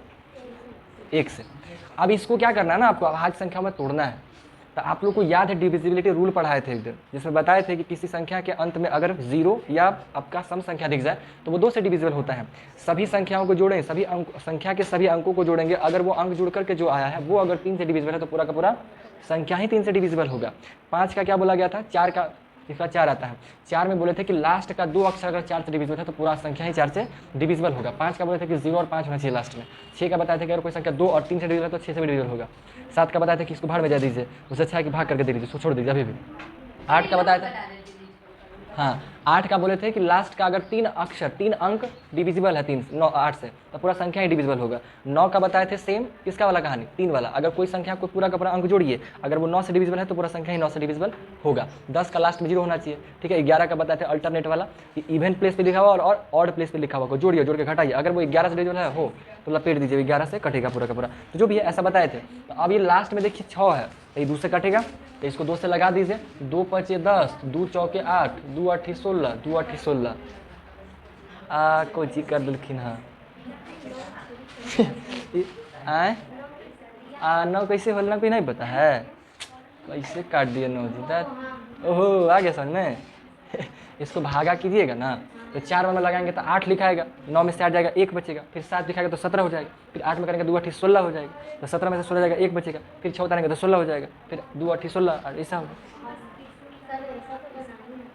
एक से। अब इसको क्या करना है ना, आपको अभाज्य संख्या में तोड़ना है। तो आप लोग को याद है डिविजिबिलिटी रूल पढ़ाए थे एक दिन, जिसमें बताए थे कि किसी संख्या के अंत में अगर 0 या आपका सम संख्या दिख जाए तो वो 2 से डिविजिबल होता है। सभी संख्याओं को जोड़ें, सभी संख्या के सभी अंकों को जोड़ेंगे, अगर वो अंक जुड़ करके जो आया है वो अगर 3 से डिविजिबल है तो पूरा का पूरा संख्या ही 3 से डिविजिबल होगा। 5 का क्या बोला गया था, 4 का, इसका 4 आता है। 4 में बोले थे कि लास्ट का 2 अक्षर अगर 4 से डिविजिबल है तो पूरा संख्या ही 4 से डिविजिबल होगा। 5 का बोले थे कि 0 और 5 होना चाहिए लास्ट में। 6 का बताया था कि अगर कोई संख्या 2 और 3 से डिविजिबल है तो 6 से भी डिविजिबल होगा। 7 का बताया था कि इसको भाड़ में जा दीजिए, उससे अच्छा है कि भाग करके दे दीजिए, उसको छोड़ दीजिए अभी भी। 8 का बताया था, हाँ 8 का बोले थे कि लास्ट का अगर 3 अक्षर 3 अंक डिविजिबल है 8 से तो पूरा संख्या ही डिविजिबल होगा। 9 का बताए थे सेम, किसका वाला कहानी, 3 वाला, अगर कोई संख्या को पूरा का पूरा अंक जोड़िए, अगर वो 9 से डिविजिबल है तो पूरा संख्या ही 9 से डिविजिबल होगा। 10 का लास्ट में 0 होना चाहिए। ठीक है, 11 का बताए थे अल्टरनेट वाला, कि इवन प्लेस पे लिखा हुआ और ऑड प्लेस पे लिखा हुआ को जोड़िए, जोड़ के घटाइए, अगर वो 11 से डिविजिबल है हो तो लपेट दीजिए, 11 से कटेगा पूरा का पूरा। तो जो भी है ऐसा बताए थे। तो अब ये लास्ट में देखिए 6 है, तो ये 2 से कटेगा, तो इसको 2 से लगा दीजिए। 2 5 10, 2 चौके 8, 2 8 16, 2 8 16 कोई चीज कर दिलखिन हाँ आए 9 कैसे होना कोई नहीं पता है, कैसे काट दिया 9 जी। ओहो आ गया समझ में इसको भागा कीजिएगा ना तो 4 में लगाएंगे तो 8 लिखाएगा, 9 में से 8 जाएगा 1 बचेगा, फिर 7 लिखाएगा तो 17 हो जाएगा, फिर 8 में करेंगे 2 8 16 हो जाएगा, तो 17 में से 16 जाएगा 1 बचेगा, फिर 6 उतारेंगे तो 16 हो जाएगा, फिर 2 8 16 और ऐसा होगा।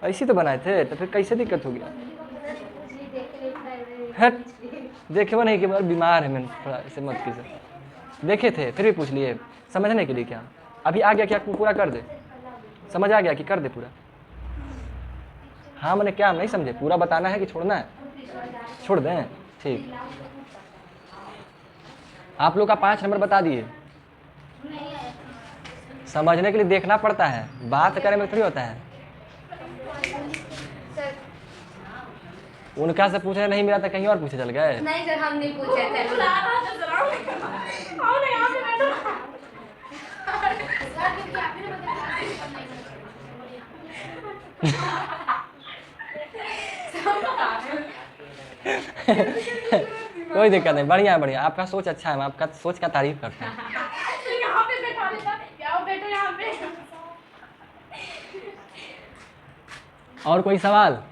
ऐसे तो बनाए थे, तो फिर कैसे दिक्कत हो गया। हट देखे वो नहीं कि बीमार है, मैंने थोड़ा ऐसे मत कीजिए। देखे थे फिर भी पूछ लिए समझने के लिए, क्या अभी आ गया, क्या पूरा कर दे, समझ आ गया कि कर दे पूरा। हाँ मैंने क्या नहीं समझे, पूरा बताना है कि छोड़ना है, छोड़ दें ठीक। आप लोग का 5 नंबर बता दिए, समझने के लिए देखना पड़ता है, बात करने में थोड़ी होता है। उनका से पूछे नहीं मिला तो कहीं और पूछे चल गए। नहीं सर हम नहीं पूछे थे। कोई दिक्कत नहीं, बढ़िया बढ़िया, आपका सोच अच्छा है, मैं आपका सोच का तारीफ करता हूँ। यहाँ पे बैठा लेता, यहाँ बैठो यहाँ पे। और कोई सवाल?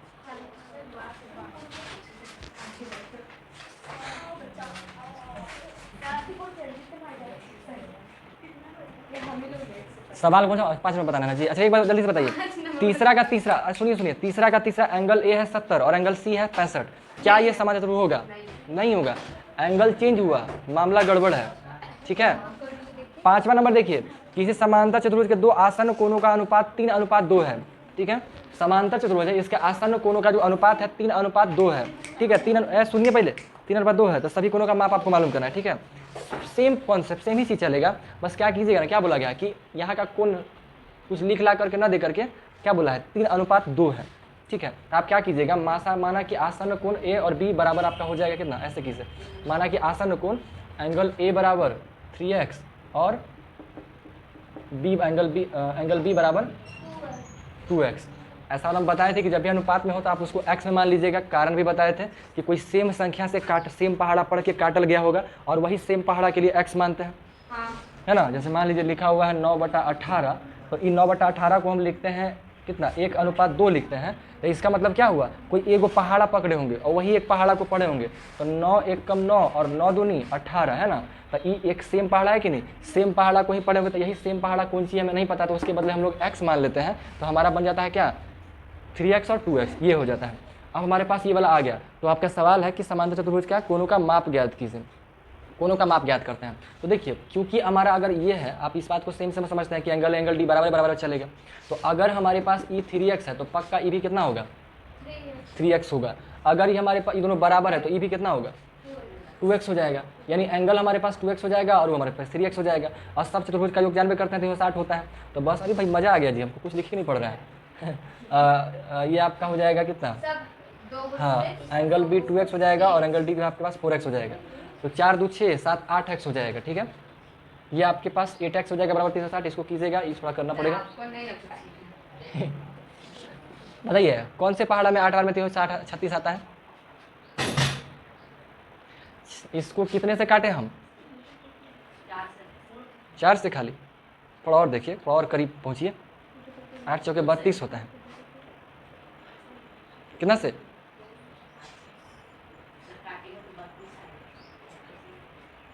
सवाल कौन सा, 5 नंबर बताना है जी। अच्छा एक बार जल्दी से बताइए, तीसरा का तीसरा, सुनिए तीसरा का तीसरा एंगल ए है 70 और एंगल सी है 65, क्या ये समांतर होगा? नहीं होगा, एंगल चेंज हुआ, मामला गड़बड़ है। ठीक है, 5वां नंबर देखिए, किसी समांतर चतुर्भुज के 2 आसन्न कोणों का अनुपात 3:2 है। ठीक है, समांतर चतुर्भुज है, इसके आसन्न कोणों का जो अनुपात है 3:2 है। ठीक है, सुनिए पहले 3:2 है, तो सभी कोणों का माप आपको मालूम करना है। ठीक है, सेम कॉन्सेप्ट, सेम ही चीज चलेगा, बस क्या कीजिएगा ना, क्या बोला गया कि यहाँ का कोण कुछ लिख ला करके ना दे करके क्या बोला है 3:2 है। ठीक है, तो आप क्या कीजिएगा, माना कि आसन्न कोण ए और बी बराबर आपका हो जाएगा कितना, ऐसे कीजिए, माना कि आसन्न कोण एंगल ए बराबर 3x और एंगल बी बराबर 2x। ऐसा हम बताए थे कि जब भी अनुपात में हो तो आप उसको x में मान लीजिएगा। कारण भी बताए थे कि कोई सेम संख्या से सेम पहाड़ा पढ़ के काटल गया होगा और वही सेम पहाड़ा के लिए x मानते हैं। हाँ। है ना। जैसे मान लीजिए लिखा हुआ है 9/18, तो इन 9/18 को हम लिखते हैं कितना 1:2 लिखते हैं। तो इसका मतलब क्या हुआ, कोई एगो पहाड़ा पकड़े होंगे और वही एक पहाड़ा को पढ़े होंगे, तो 9 1 कम 9 और 9 दूनी 18, है ना। तो ये एक सेम पहाड़ा है कि नहीं, सेम पहाड़ा को ही पढ़े होंगे। तो यही सेम पहाड़ा कौन सी है हमें नहीं पता, तो उसके बदले हम लोग x मान लेते हैं। तो हमारा बन जाता है क्या 3x और 2x, ये हो जाता है। अब हमारे पास ये वाला आ गया। तो आपका सवाल है कि समांतर चतुर्भुज क्या कोनों का माप ज्ञात कीजिए। कोनों का माप ज्ञात करते हैं। तो देखिए क्योंकि हमारा अगर ये है, आप इस बात को सेम समझते हैं कि एंगल डी बराबर बराबर चलेगा। तो अगर हमारे पास ई 3x है तो पक्का ई भी कितना होगा 3x होगा। अगर ये हमारे पास ये दोनों बराबर है तो ई भी कितना होगा 2x हो जाएगा। यानी एंगल हमारे पास 2x हो जाएगा और वो हमारे पास 3x हो जाएगा। और सब चतुर्भुज का योग जानबे करते हैं तो 60 होता है। तो बस अरे भाई मज़ा आ गया जी, हमको कुछ लिख ही नहीं पड़ रहा है। ये आपका हो जाएगा कितना, हाँ एंगल बी 2x हो जाएगा और एंगल डी भी आपके पास 4x हो जाएगा। तो 4 2 6 7 8x हो जाएगा। ठीक है, ये आपके पास 8x हो जाएगा बराबर 360। इसको कीजिएगा, ये थोड़ा करना पड़ेगा। बताइए कौन से पहाड़ा में 8 बार में 336 आता है। इसको कितने से काटे हम 4 से खाली। थोड़ा और देखिए, थोड़ा और करीब पहुंचिए। 8 चौके 32 होता है। कितना से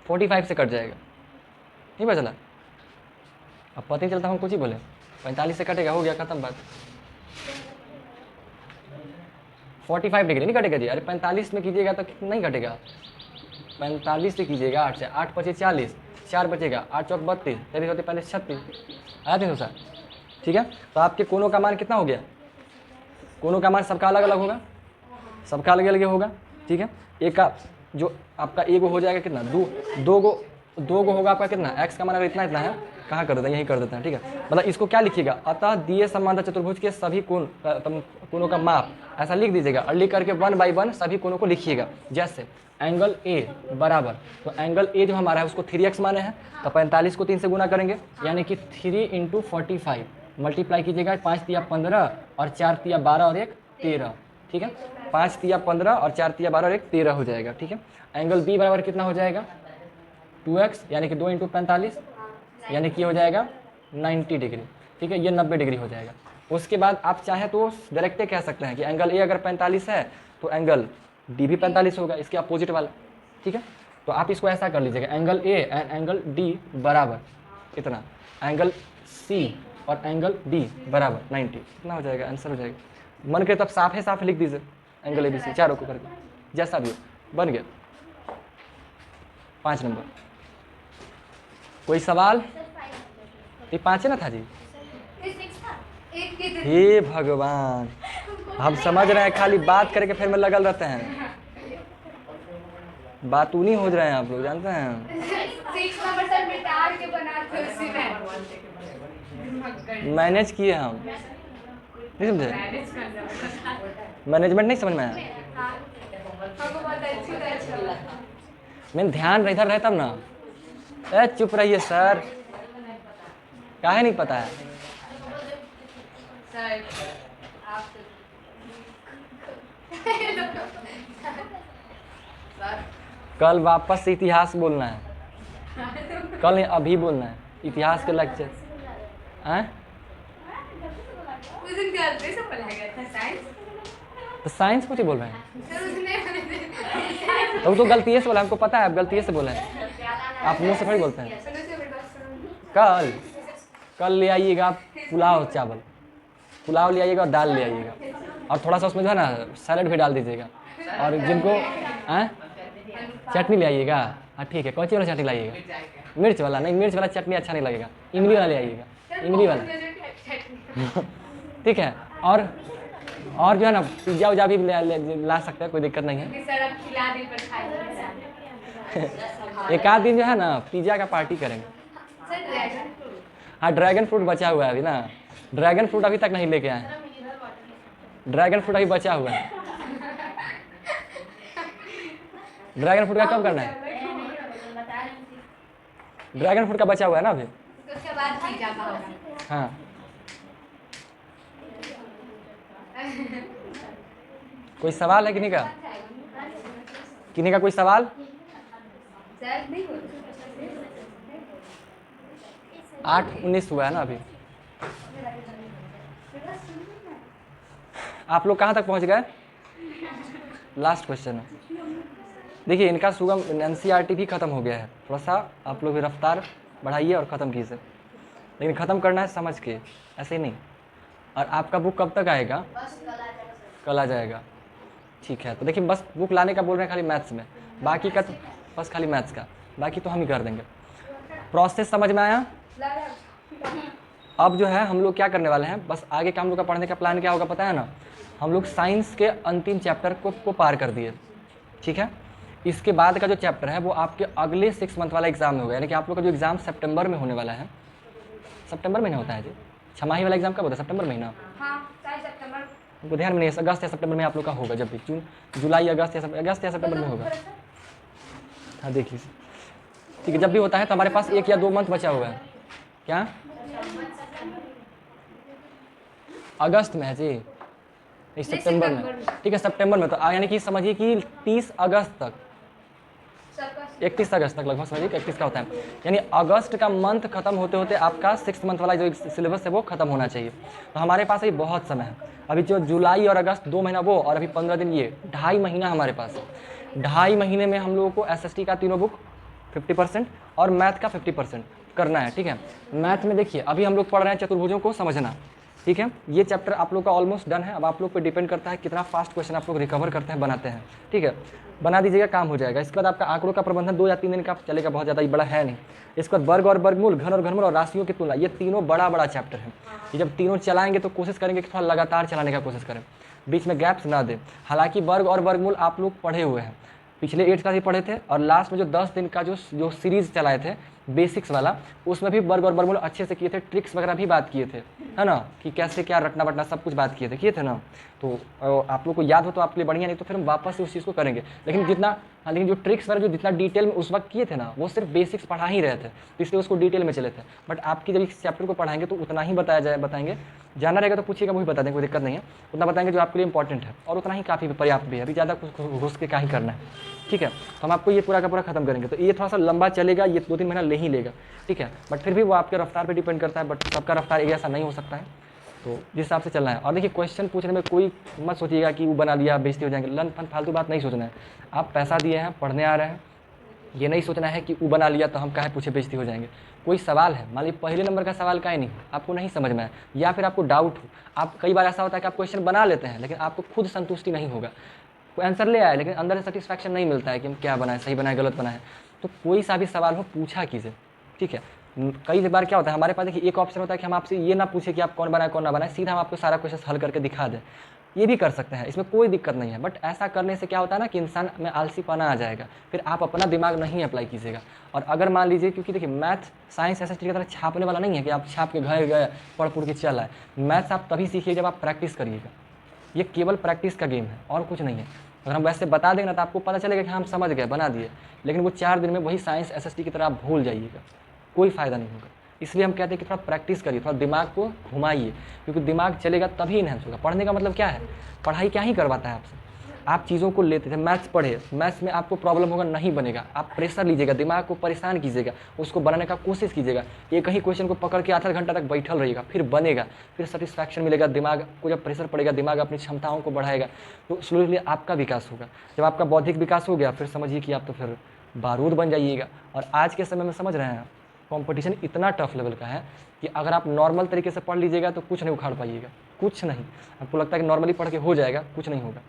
45 से कट जाएगा, नहीं पता चला। अब पता ही चलता हम कुछ ही बोले। 45 से कटेगा, हो गया खत्म बात। 45 डिग्री नहीं कटेगा जी। अरे 45 में कीजिएगा तो नहीं कटेगा। 45 से कीजिएगा 8 से, 8 × 5 = 40, 4 बचेगा, 8 चौक 32, 33 होते 35 36 आया 360। ठीक है, तो आपके कोनों का मान कितना हो गया, कोनों का मान सबका अलग अलग होगा, सबका अलग अलग होगा। ठीक है, एक का जो आपका एगो हो जाएगा कितना, दो गो होगा आपका कितना, x का मान अगर इतना है, कहाँ कर देते हैं, यहीं कर देते हैं। ठीक है, मतलब इसको क्या लिखिएगा, अतः दिए समांतर चतुर्भुज के सभी कोनों का माप ऐसा लिख दीजिएगा और लिख करके 1 बाई 1 सभी कोनों को लिखिएगा। जैसे एंगल ए बराबर, तो एंगल ए जो हमारा है उसको 3x माने हैं, तो 45 को 3 से गुना करेंगे, यानी कि 3 × 45 मल्टीप्लाई कीजिएगा। 5 × 15 और 4 × 12 और 1 13। ठीक है, 5 × 15 और 4 × 12 और 1 13 हो जाएगा। ठीक है, एंगल बी बराबर कितना हो जाएगा 2x, यानी कि 2 × 45 यानी कि हो जाएगा 90 डिग्री। ठीक है, ये 90 डिग्री हो जाएगा। उसके बाद आप चाहे तो डायरेक्ट कह सकते हैं कि एंगल ए अगर 45 है तो एंगल डी भी 45 होगा, इसके अपोजिट वाला। ठीक है, तो आप इसको ऐसा कर लीजिएगा, angle A and angle D बराबर इतना, एंगल सी और एंगल डी बराबर 90, इतना हो जाएगा, आंसर हो जाएगा। मन के तब साफ है, साफ लिख दीजिए एंगल ए बी सी चारों को करके, जैसा भी हो बन गया। 5 नंबर। कोई सवाल, ये 5 ना था जी। हे भगवान, हम समझ रहे हैं, खाली बात करके फिर में लगल रहते हैं, बातूनी हो रहे हैं आप लोग, जानते हैं। 6 नंबर सर मिटा के बनाते उसी में मैनेज किए हम, नहीं समझे, मैनेजमेंट नहीं समझ में आया। हमको बहुत अच्छी तरह लगा। मैं ध्यान इधर रहता ना। ए चुप रहिए सर, काहे नहीं पता है। सर आप कल वापस से इतिहास बोलना है, कल नहीं अभी बोलना है, इतिहास के लेक्चर। हैं उस दिन गलती से बोला गया था साइंस, तो साइंस कुछ ही बोल रहे हैं, सर उसने तो वो तो गलती से बोला, हमको पता है आप गलती से बोले हैं, आप मुंह से थोड़ी बोलते हैं। कल ले आइएगा पुलाव चावल, पुलाव ले आइएगा और दाल ले आइएगा, और थोड़ा सा उसमें जो है ना सैलेड भी डाल दीजिएगा। और जिनको चटनी ले आइएगा। हाँ ठीक है, कौन सी वाला चटनी लाइएगा, मिर्च वाला नहीं, मिर्च वाला चटनी अच्छा नहीं लगेगा, इमली वाला ले आइएगा, इमली वाला। ठीक है, और जो है ना पिज्जा उज्जा भी ला सकते हैं, कोई दिक्कत नहीं है। सर अब खिला दी पर खाई। एक आध दिन जो है ना पिज्जा का पार्टी करेंगे। सर ड्रैगन फ्रूट, हाँ ड्रैगन फ्रूट बचा हुआ है अभी ना, ड्रैगन फ्रूट अभी तक नहीं लेके आए, ड्रैगन फ्रूट अभी बचा हुआ है। ड्रैगन फ्रूट का कब करना है, ड्रैगन फ्रूट का बचा हुआ है ना अभी। उसके बाद पिज्जा का होगा। हाँ कोई सवाल है किन्हीं का, किन्हीं का कोई सवाल। सर नहीं हो 8:19 हुआ है ना अभी। आप लोग कहाँ तक पहुँच गए? लास्ट क्वेश्चन है। देखिए इनका सुगम NCERT भी ख़त्म हो गया है, थोड़ा सा आप लोग भी रफ्तार बढ़ाइए और ख़त्म कीजिए, लेकिन ख़त्म करना है समझ के, ऐसे ही नहीं। और आपका बुक कब तक आएगा? कल आ जाएगा, ठीक है। तो देखिए बस बुक लाने का बोल रहे हैं खाली मैथ्स में, बाकी का तो बस खाली मैथ्स का, बाकी तो हम ही कर देंगे। प्रोसेस समझ में आया? अब जो है हम लोग क्या करने वाले हैं, बस आगे का हम लोग का पढ़ने का प्लान क्या होगा पता है ना? हम लोग साइंस के अंतिम चैप्टर को पार कर दिए, ठीक है। इसके बाद का जो चैप्टर है वो आपके अगले 6 मंथ वाला एग्जाम में होगा, यानी कि आप लोग का जो एग्जाम सितंबर में होने वाला है। सितंबर महीना होता है जी, छमाही वाला एग्जाम कब होता है? सितंबर महीना। हमको ध्यान में नहीं है, अगस्त या सितंबर में आप लोग का होगा, जब भी जून जुलाई अगस्त या सितंबर में होगा। हाँ देख लीजिए, ठीक है। जब भी होता है तो हमारे पास 1 या 2 मंथ बचा हुआ है। क्या अगस्त में है जी? नहीं सितंबर में, ठीक है सितंबर में। तो यानी कि समझिए कि 30 अगस्त तक, 31 अगस्त तक लगभग समझिए, 31 का होता है, यानी अगस्त का मंथ खत्म होते होते आपका 6 मंथ वाला जो सिलेबस है वो खत्म होना चाहिए। तो हमारे पास अभी बहुत समय है, अभी जो जुलाई और अगस्त 2 महीना वो, और अभी 15 दिन ये, 2.5 महीना हमारे पास है। 2.5 महीने में हम लोगों को SST का तीनों बुक 50% और मैथ का 50% करना है, ठीक है। मैथ में देखिए अभी हम लोग पढ़ रहे हैं चतुर्भुजों को समझना, ठीक है। ये चैप्टर आप लोग का ऑलमोस्ट डन है, अब आप लोग पे डिपेंड करता है कितना फास्ट क्वेश्चन आप लोग रिकवर करते हैं, बनाते हैं, ठीक है। बना दीजिएगा, काम हो जाएगा। इसके बाद आपका आंकड़ों का प्रबंधन 2 या 3 दिन का चलेगा, बहुत ज़्यादा ये बड़ा है नहीं। इसके बाद वर्ग और वर्गमूल, घन और घनमूल और राशियों की तुलना, ये तीनों बड़ा चैप्टर है। ये जब तीनों चलाएंगे तो कोशिश करेंगे कि थोड़ा लगातार चलाने का कोशिश करें, बीच में गैप्स ना दें। हालांकि वर्ग और वर्गमूल आप लोग पढ़े हुए हैं, पिछले 8 क्लास ही पढ़े थे, और लास्ट में जो 10 दिन का जो सीरीज़ चलाए थे बेसिक्स वाला, उसमें भी वर्ग और वर्गमूल अच्छे से किए थे, ट्रिक्स वगैरह भी बात किए थे, है ना, कि कैसे क्या रटना बटना सब कुछ बात किए थे ना। तो आप लोग को याद हो तो आपके लिए बढ़िया, नहीं तो फिर हम वापस से उस चीज़ को करेंगे। लेकिन लेकिन जो ट्रिक्स वगैरह जो जितना डिटेल में उस वक्त किए थे ना, वो सिर्फ बेसिक्स पढ़ा ही रहे थे, तो इसलिए उसको डिटेल में चले थे। बट आपकी जब इस चैप्टर को पढ़ाएंगे तो उतना ही बताएंगे, जाना रहेगा तो पूछिएगा, वही बता देंगे, कोई दिक्कत नहीं है। उतना बताएंगे जो आपके लिए इंपॉर्टेंट है, और उतना ही काफ़ी पर्याप्त भी है, अभी ज़्यादा कुछ घुस के क्या ही करना है, ठीक है। तो हम आपको ये पूरा का पूरा खत्म करेंगे, तो ये थोड़ा सा लंबा चलेगा, ये 2-3 महीना ले ही लेगा, ठीक है। बट फिर भी वो आपके रफ्तार पे डिपेंड करता है, बट सबका रफ्तार एक ऐसा नहीं हो सकता है, तो जिस हिसाब से चलना है। और देखिए क्वेश्चन पूछने में कोई मत सोचिएगा कि वो बना लिया बेइज्जती हो जाएंगे, लन फन फालतू बात नहीं सोचना है। आप पैसा दिए हैं, पढ़ने आ रहे हैं, ये नहीं सोचना है कि वो बना लिया तो हम काहे पूछे बेइज्जती हो जाएंगे। कोई सवाल है, मान लीजिए पहले नंबर का सवाल काहे नहीं, आपको नहीं समझ में आए या फिर आपको डाउट हो, आप कई बार ऐसा होता है कि आप क्वेश्चन बना लेते हैं लेकिन आपको खुद संतुष्टि नहीं होगा, आंसर ले आए लेकिन अंदर से सेटिस्फैक्शन नहीं मिलता है कि हम क्या बनाए, सही बनाए गलत बनाए। तो कोई सा भी सवाल हो पूछा कीजिए, ठीक है। कई बार क्या होता है हमारे पास, देखिए एक ऑप्शन होता है कि हम आपसे ये ना पूछे कि आप कौन बनाए कौन ना बनाए, सीधा हम आपको सारा क्वेश्चन हल करके दिखा दें, ये भी कर सकते हैं, इसमें कोई दिक्कत नहीं है। बट ऐसा करने से क्या होता है ना कि इंसान में आलसीपना आ जाएगा, फिर आप अपना दिमाग नहीं अप्लाई कीजिएगा। और अगर मान लीजिए, क्योंकि देखिए मैथ साइंस SST की तरह छापने वाला नहीं है कि आप छाप के घर गए पढ़ के चल आए। मैथ्स आप तभी सीखिए जब आप प्रैक्टिस करिएगा, ये केवल प्रैक्टिस का गेम है और कुछ नहीं है। अगर हम वैसे बता देंगे ना तो आपको पता चलेगा कि हम समझ गए, बना दिए, लेकिन वो 4 दिन में वही साइंस SST की तरह आप भूल जाइएगा, कोई फ़ायदा नहीं होगा। इसलिए हम कहते हैं कि थोड़ा प्रैक्टिस करिए, थोड़ा दिमाग को घुमाइए, क्योंकि दिमाग चलेगा तभी इन्हेंस होगा। पढ़ने का मतलब क्या है, पढ़ाई क्या ही करवाता है आपसे, आप चीज़ों को लेते थे, मैथ्स पढ़े, मैथ्स में आपको प्रॉब्लम होगा, नहीं बनेगा, आप प्रेशर लीजिएगा, दिमाग को परेशान कीजिएगा, उसको बनाने का कोशिश कीजिएगा, एक ही क्वेश्चन को पकड़ के आधा घंटा तक बैठल रहिएगा, फिर बनेगा, फिर सेटिस्फैक्शन मिलेगा, दिमाग को जब प्रेशर पड़ेगा दिमाग अपनी क्षमताओं को बढ़ाएगा, तो स्लोली आपका विकास होगा। जब आपका बौद्धिक विकास हो गया फिर समझिए कि आप तो फिर बारूद बन जाइएगा। और आज के समय में समझ रहे हैं कंपटीशन इतना टफ लेवल का है कि अगर आप नॉर्मल तरीके से पढ़ लीजिएगा तो कुछ नहीं उखाड़ पाइएगा, कुछ नहीं। आपको लगता है कि नॉर्मली पढ़ के हो जाएगा, कुछ नहीं होगा,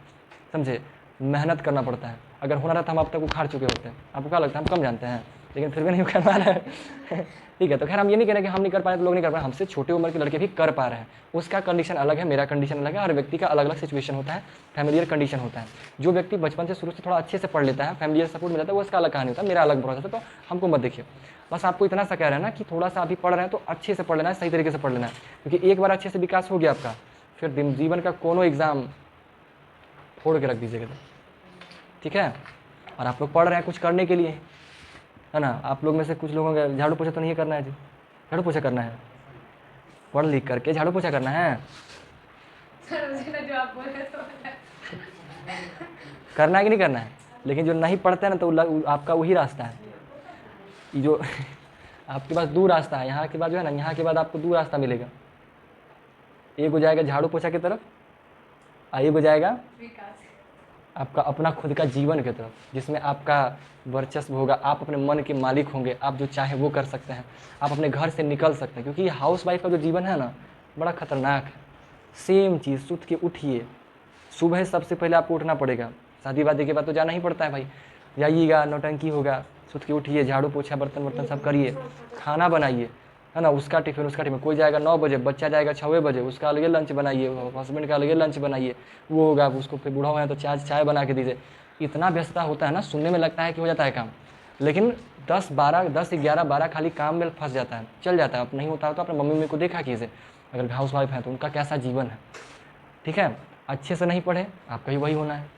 समझे, मेहनत करना पड़ता है। अगर होना रहता हम अब तक उखाड़ चुके होते हैं। आपको क्या लगता है, हम कम जानते हैं लेकिन फिर भी नहीं कर पा रहे हैं ठीक है। तो खैर हम ये नहीं कह रहे कि हम नहीं कर पा रहे तो लोग नहीं कर पा रहे, हमसे छोटे उम्र के लड़के भी कर पा रहे हैं। उसका कंडीशन अलग है, मेरा कंडीशन अलग है, हर व्यक्ति का अलग अलग सिचुएशन होता है, फैमिलियर कंडीशन होता है। जो व्यक्ति बचपन से शुरू से थोड़ा अच्छे से पढ़ लेता है, फैमिलियर सपोर्ट मिलता है, वो उसका अलग कहानी होता है, मेरा अलग प्रोसेस है। तो हमको मत देखिए, बस आपको इतना सा कह रहे हैं ना कि थोड़ा सा अभी पढ़ रहे हैं तो अच्छे से पढ़ लेना है, सही तरीके से पढ़ लेना है, क्योंकि एक बार अच्छे से विकास हो गया आपका, फिर जीवन का कोनो एग्ज़ाम फोड़ के रख दीजिएगा, ठीक है। और आप लोग पढ़ रहे हैं कुछ करने के लिए, है ना। आप लोग में से कुछ लोगों का झाड़ू पोछा तो नहीं करना है जी, झाड़ू पोछा करना है, पढ़ लिख करके झाड़ू पोछा करना है, जो आप बोल रहे तो करना है कि नहीं करना है। लेकिन जो नहीं पढ़ते हैं ना तो आपका वही रास्ता है, ये जो आपके पास दो रास्ता है, यहाँ के बाद जो है ना, यहाँ के बाद आपको दो रास्ता मिलेगा। एक हो जाएगा झाड़ू पोछा की तरफ, और एक हो जाएगा विकास। आपका अपना खुद का जीवन की तरफ, जिसमें आपका वर्चस्व होगा, आप अपने मन के मालिक होंगे, आप जो चाहे वो कर सकते हैं, आप अपने घर से निकल सकते हैं। क्योंकि हाउस वाइफ का जो जीवन है ना, बड़ा खतरनाक है। सेम चीज़, सुत के उठिए, सुबह सबसे पहले आपको उठना पड़ेगा, शादी वादी के बाद तो जाना ही पड़ता है भाई, जाइएगा, नौटंकी होगा, सुत के उठिए, झाड़ू पोछा बर्तन वर्तन सब करिए, खाना बनाइए, है ना, उसका टिफिन, कोई जाएगा 9 बजे, बच्चा जाएगा 6 बजे, उसका अलगे लंच बनाइए, हस्बैंड का अलगे लंच बनाइए, वो होगा, उसको फिर बूढ़ा हुआ है तो चाय बना के दीजिए। इतना व्यस्तता होता है ना, सुनने में लगता है कि हो जाता है काम, लेकिन 10, 11, 12 खाली काम में फंस जाता है, चल जाता है। अब नहीं होता है तो अपने मम्मी को देखा कीजिए, अगर हाउस वाइफ है तो उनका कैसा जीवन है, ठीक है। अच्छे से नहीं पढ़े, आपका ही वही होना है,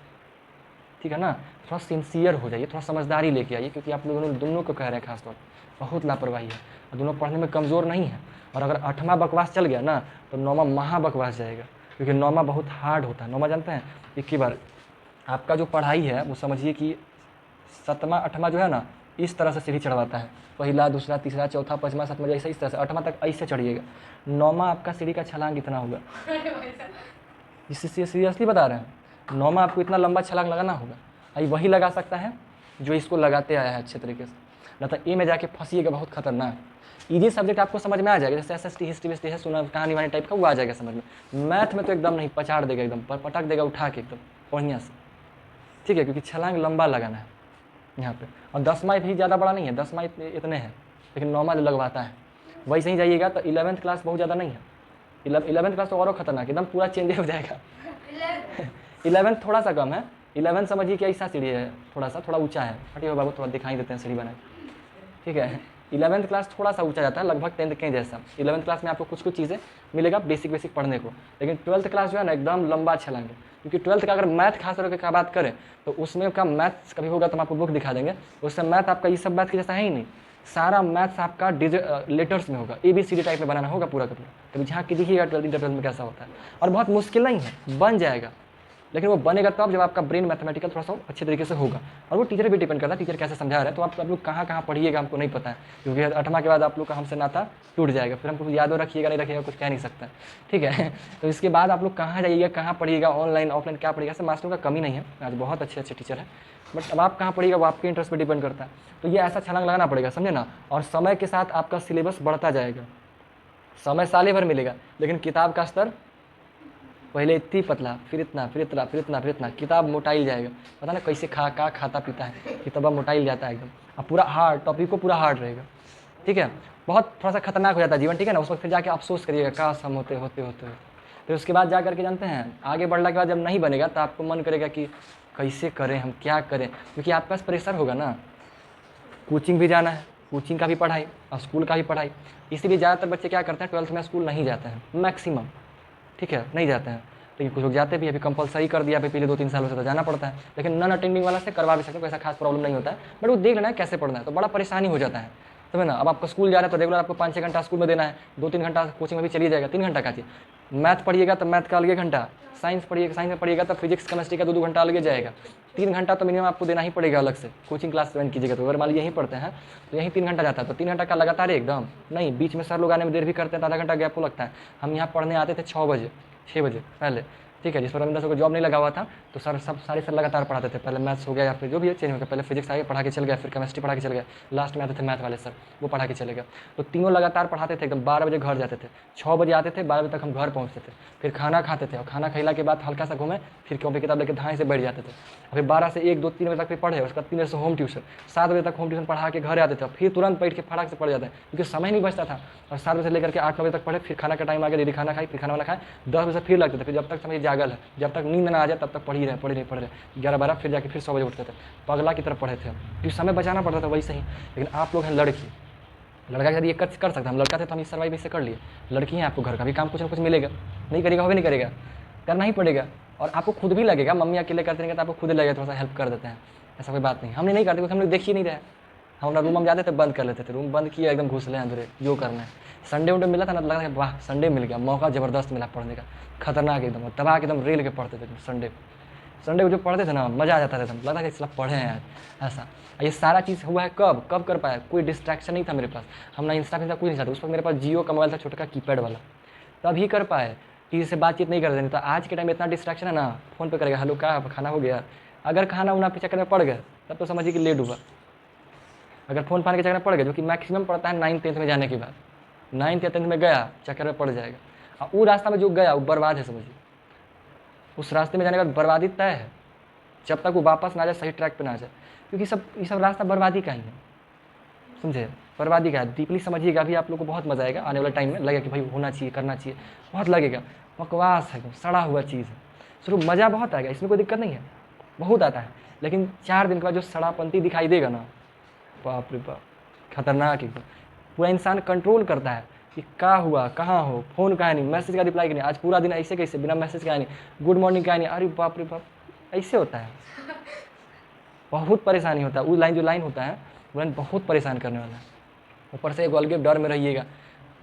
ठीक है ना। थोड़ा सिंसियर हो जाइए, थोड़ा समझदारी लेके आइए, क्योंकि आप लोगों दोनों को कह रहे हैं खासतौर बहुत लापरवाही है, और दोनों पढ़ने में कमज़ोर नहीं है। और अगर 8वां बकवास चल गया ना, तो 9वां महा बकवास जाएगा, क्योंकि 9वां बहुत हार्ड होता है। 9वां जानते हैं, एक ही बार आपका जो पढ़ाई है वो समझिए कि 7वां 8वां जो है ना, इस तरह से सीढ़ी चढ़वाता है, पहला, दूसरा, तीसरा, चौथा, 5वां, 7वां, जैसे इस तरह से 8वां तक ऐसे चढ़िएगा। 9वां आपका सीढ़ी का छलांग इतना होगा, इससे सीरियसली बता रहे हैं, 9वां आपको इतना लंबा छलांग लगाना होगा। अभी वही लगा सकता है जो इसको लगाते आया है अच्छे तरीके से, न तो ए में जाके फंसिएगा, बहुत खतरनाक। ईजी सब्जेक्ट आपको समझ में आ जाएगा, जैसे SST, हिस्ट्री है, सुना कहानी वानी टाइप का, वो आ जाएगा समझ में। मैथ में तो एकदम नहीं, पछाड़ देगा एकदम, पटक देगा उठा के एकदम बढ़िया से, ठीक है, क्योंकि छलांग लंबा लगाना है यहाँ पे। और 10वां भी ज़्यादा बड़ा नहीं है, 10वां इतने हैं, लेकिन 9वां जो लगवाता है वैसे ही जाइएगा। तो 11th क्लास बहुत ज़्यादा नहीं है, 11th क्लास तो और खतरनाक, एकदम पूरा चेंज हो जाएगा। 11th थोड़ा सा कम है, 11th समझिए कि ऐसा सीढ़ी है, थोड़ा ऊंचा है, हटिए बाबू थोड़ा दिखाई देते हैं सीढ़ी बना, ठीक है। 11th क्लास थोड़ा सा ऊंचा जाता है, लगभग 10th के जैसा। 11th क्लास में आपको कुछ चीज़ें मिलेगा बेसिक पढ़ने को, लेकिन 12th क्लास जो है ना, एकदम लंबा छलांग है। क्योंकि 12th का अगर मैथ खास करके का बात करें तो उसमें का मैथ्स कभी होगा तो हम आपको बुक दिखा देंगे, उससे मैथ आपका ये सब मैथ के जैसा है ही नहीं, सारा मैथ्स आपका लेटर्स में होगा, ABCD टाइप में बनाना होगा पूरा का पूरा। कभी झाँक के देखिएगा 12th में कैसा होता है, और बहुत मुश्किल नहीं है, बन जाएगा, लेकिन वो बनेगा तब जब आपका ब्रेन मैथमेटिकल थोड़ा सा अच्छे तरीके से होगा। और वो टीचर भी डिपेंड करता है, टीचर कैसे समझा रहा है। तो आप लोग कहाँ पढ़िएगा हमको नहीं पता है, क्योंकि 8वां के बाद आप लोग का हमसे नाता टूट जाएगा, फिर हमको याद रखिएगा नहीं रखिएगा कुछ कह नहीं सकता, ठीक है। तो इसके बाद आप लोग कहाँ जाइएगा, कहाँ पढ़िएगा, ऑनलाइन ऑफलाइन क्या पढ़िएगा, ऐसे मास्टरों का कमी नहीं है, आज बहुत अच्छे टीचर है, बट अब आप कहाँ पढ़िएगा वो आपके इंटरेस्ट पर डिपेंड करता है। तो ये ऐसा छलांग लगाना पड़ेगा, समझे ना। और समय के साथ आपका सिलेबस बढ़ता जाएगा, समय साले भर मिलेगा, लेकिन किताब का स्तर पहले इतनी पतला, फिर इतना, किताब मोटाइल जाएगा। पता ना कैसे खाता पीता है, किताब मोटाइल जाता है एकदम, अब पूरा हार्ड टॉपिक को पूरा हार्ड रहेगा, ठीक है। बहुत थोड़ा सा खतरनाक हो जाता है जीवन, ठीक है ना। उस वक्त फिर जाके अफसोस करिएगा, काश हम होते। फिर उसके बाद जा करके जानते हैं, आगे बढ़ने के बाद जब नहीं बनेगा तो आपको मन करेगा कि कैसे करें, हम क्या करें, क्योंकि आपके पास प्रेशर होगा ना, कोचिंग भी जाना है, कोचिंग का भी पढ़ाई और स्कूल का भी पढ़ाई। इसीलिए ज़्यादातर बच्चे क्या करते हैं, 12th में स्कूल नहीं जाते हैं, मैक्सिमम, ठीक है, नहीं जाते हैं। लेकिन कुछ लोग जाते भी, अभी कंपलसरी कर दिया, अभी पिछले 2-3 सालों से तो जाना पड़ता है, लेकिन नॉन अटेंडिंग वाला से करवा भी सकते हो, ऐसा खास प्रॉब्लम नहीं होता है, बट वो देख लेना है कैसे पढ़ना है, तो बड़ा परेशानी हो जाता है, समझे ना। अब आपको स्कूल जा रहे हैं तो रेगुलर आपको 5-6 घंटा स्कूल में देना है, 2-3 घंटा कोचिंग में भी चलिए जाएगा, 3 घंटा का चीज़। मैथ पढ़िएगा तो मैथ का अलग घंटा, साइंस में पढ़िएगा तो फिजिक्स केमिस्ट्री का 2-2 घंटा अलग जाएगा, 3 घंटा तो मिनिमम आपको देना ही पड़ेगा अलग से। कोचिंग क्लास ज्वाइन कीजिएगा तो अगर मान लीजिए यहीं पढ़ते हैं तो यहीं 3 घंटा जाता है, तो 3 घंटा का लगातार एकदम नहीं, बीच में सर लोग आने में देर भी करते हैं तो आधा घंटा गैप को लगता है। हम यहाँ पढ़ने आते थे 6 बजे पहले, ठीक है। जिस पर रविंद्र को जॉब नहीं लगा हुआ था तो सारे सर लगातार पढ़ाते थे, पहले मैथ्स हो गया या फिर जो भी है चेंज हो गया, पहले फिजिक्स आगे पढ़ा के चल गया, फिर केमिस्ट्री पढ़ा के चल गया, लास्ट में आते थे मैथ वाले सर, वो पढ़ा के चले गए। तो तीनों लगातार पढ़ाते थे एकदम। 12 बजे घर जाते थे, 6 बजे आते थे, 12 बजे तक हम घर पहुँचते थे, फिर खाना खाते थे, और खाना खिला के बाद हल्का सा घूमे, फिर कॉपी किताब लेकर धाए से बैठ जाते थे, फिर 12 से 1, 2, 3 बजे तक फिर पढ़े, उसके बाद 3 बजे से होम ट्यूशन, 7 बजे तक होम ट्यूशन पढ़ा के घर आते थे, फिर तुरंत बैठ के फटाक से पढ़ जाते हैं, क्योंकि समय नहीं बचता था। और 7 बजे से लेकर के 8-9 बजे तक पढ़े, फिर खाना का टाइम आ गया, दीदी खाना खाई, फिर खाना वाला खाए, 10 बजे से फिर लगते थे, फिर जब तक समझ जागल है, जब तक नींद ना आ जाए तब तक पढ़ रहे 11-12, फिर जाके फिर 100 बजे उठते थे, पगला की तरफ पढ़े थे, क्योंकि समय बचाना पड़ता था वैसे ही। लेकिन आप लोग हैं लड़की, लड़का यदि ये कर सकता है, हम लड़का थे तो हम ये सर्वाइव इससे कर लिए, लड़की हैं, आपको घर का भी काम कुछ ना कुछ मिलेगा, नहीं करेगा हो भी नहीं करेगा, करना ही पड़ेगा। और आपको खुद भी लगेगा, मम्मी अकेले करते रहेंगे तो आपको खुद लगेगा, थोड़ा सा हेल्प कर देते हैं, ऐसा कोई बात नहीं। हमने नहीं करते क्योंकि हम लोग देख ही नहीं रहे, हम अपना रूम हम जाते थे, बंद कर लेते थे, रूम बंद किया, एकदम घुस ले अंदर, जो करना है। संडे उनडे मिला था ना, लगा वाह संडे मिल गया, मौका ज़बरदस्त मिला पढ़ने का, खतरनाक एकदम, दबा के एकदम रेल के पढ़ते थे संडे। संडे को जो पढ़ते थे ना मज़ा आ जाता था, लगता था कि इसलिए पढ़े हैं यार ऐसा। ये सारा चीज़ हुआ है कब कब कर पाया, कोई डिस्ट्रैक्शन नहीं था मेरे पास, हम ना इंस्टा कुछ नहीं चाहते, उस वक्त मेरे पास जियो का मोबाइल था छोटा कीपैड वाला, तभी कर पाए, किसी से बातचीत नहीं कर देनी। तो आज के टाइम में इतना डिस्ट्रैक्शन है ना, फ़ोन पे करेगा हेलो क्या खाना हो गया, अगर खाना उना पे चक्कर में पड़ गए तब तो समझिए कि लेट हुआ। अगर फ़ोन फान के चक्कर में पड़ गए, जो कि मैक्सिमम पड़ता है 9th-10th में जाने के बाद, 9th या 10th में गया चक्कर में पड़ जाएगा, और वो रास्ता में जो गया वो बर्बाद है समझिए, उस रास्ते में जाने का बर्बादी तय है, जब तक वो वापस ना जाए सही ट्रैक पे ना जाए, क्योंकि ये सब रास्ता बर्बादी का ही है, समझे, बर्बादी का है। डीपली समझिएगा, अभी आप लोग को बहुत मज़ा आएगा, आने वाले टाइम में लगेगा कि भाई होना चाहिए करना चाहिए, बहुत लगेगा, बकवास है, सड़ा हुआ चीज़ है। शुरू मज़ा बहुत आएगा, इसमें कोई दिक्कत नहीं है, बहुत आता है, लेकिन 4 दिन के बाद जो सड़ापंती दिखाई देगा ना, बाप रे बाप, खतरनाक एकदम। पूरा इंसान कंट्रोल करता है कि क्या हुआ, कहाँ हो, फ़ोन का है नहीं, मैसेज का रिप्लाई नहीं, आज पूरा दिन ऐसे कैसे बिना मैसेज का है नहीं, गुड मॉर्निंग का है नहीं, अरे बाप रे बाप, ऐसे होता है, बहुत परेशानी होता है। वो लाइन जो लाइन होता है वो लाइन बहुत परेशान करने वाला है। ऊपर से एक अलग डर में रहिएगा,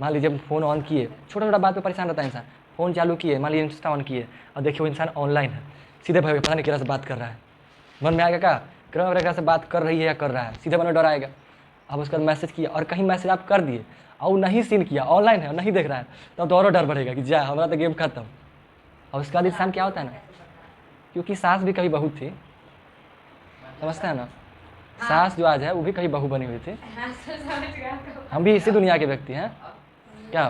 मान लीजिए फ़ोन ऑन किए, छोटा छोटा बात पे परेशान रहता है इंसान, फ़ोन चालू किए, मान लीजिए इंस्टा ऑन किए और देखिए वो इंसान ऑनलाइन है, सीधे भाई पता नहीं किरा से बात कर रहा है, मन में आएगा क्या किरा से बात कर रही है या कर रहा है, सीधे मन में डर आएगा। अब उसका मैसेज किया और कहीं मैसेज आप कर दिए और नहीं सीन किया, ऑनलाइन है नहीं देख रहा है, तब तो और डर बढ़ेगा कि जा हमारा तो गेम खत्म। और उसके बाद इंसान क्या होता है ना, क्योंकि सास भी कभी बहू थी, समझता है ना, सास जो आज है वो भी कहीं बहू बनी हुई थी, हम भी इसी दुनिया के व्यक्ति हैं क्या।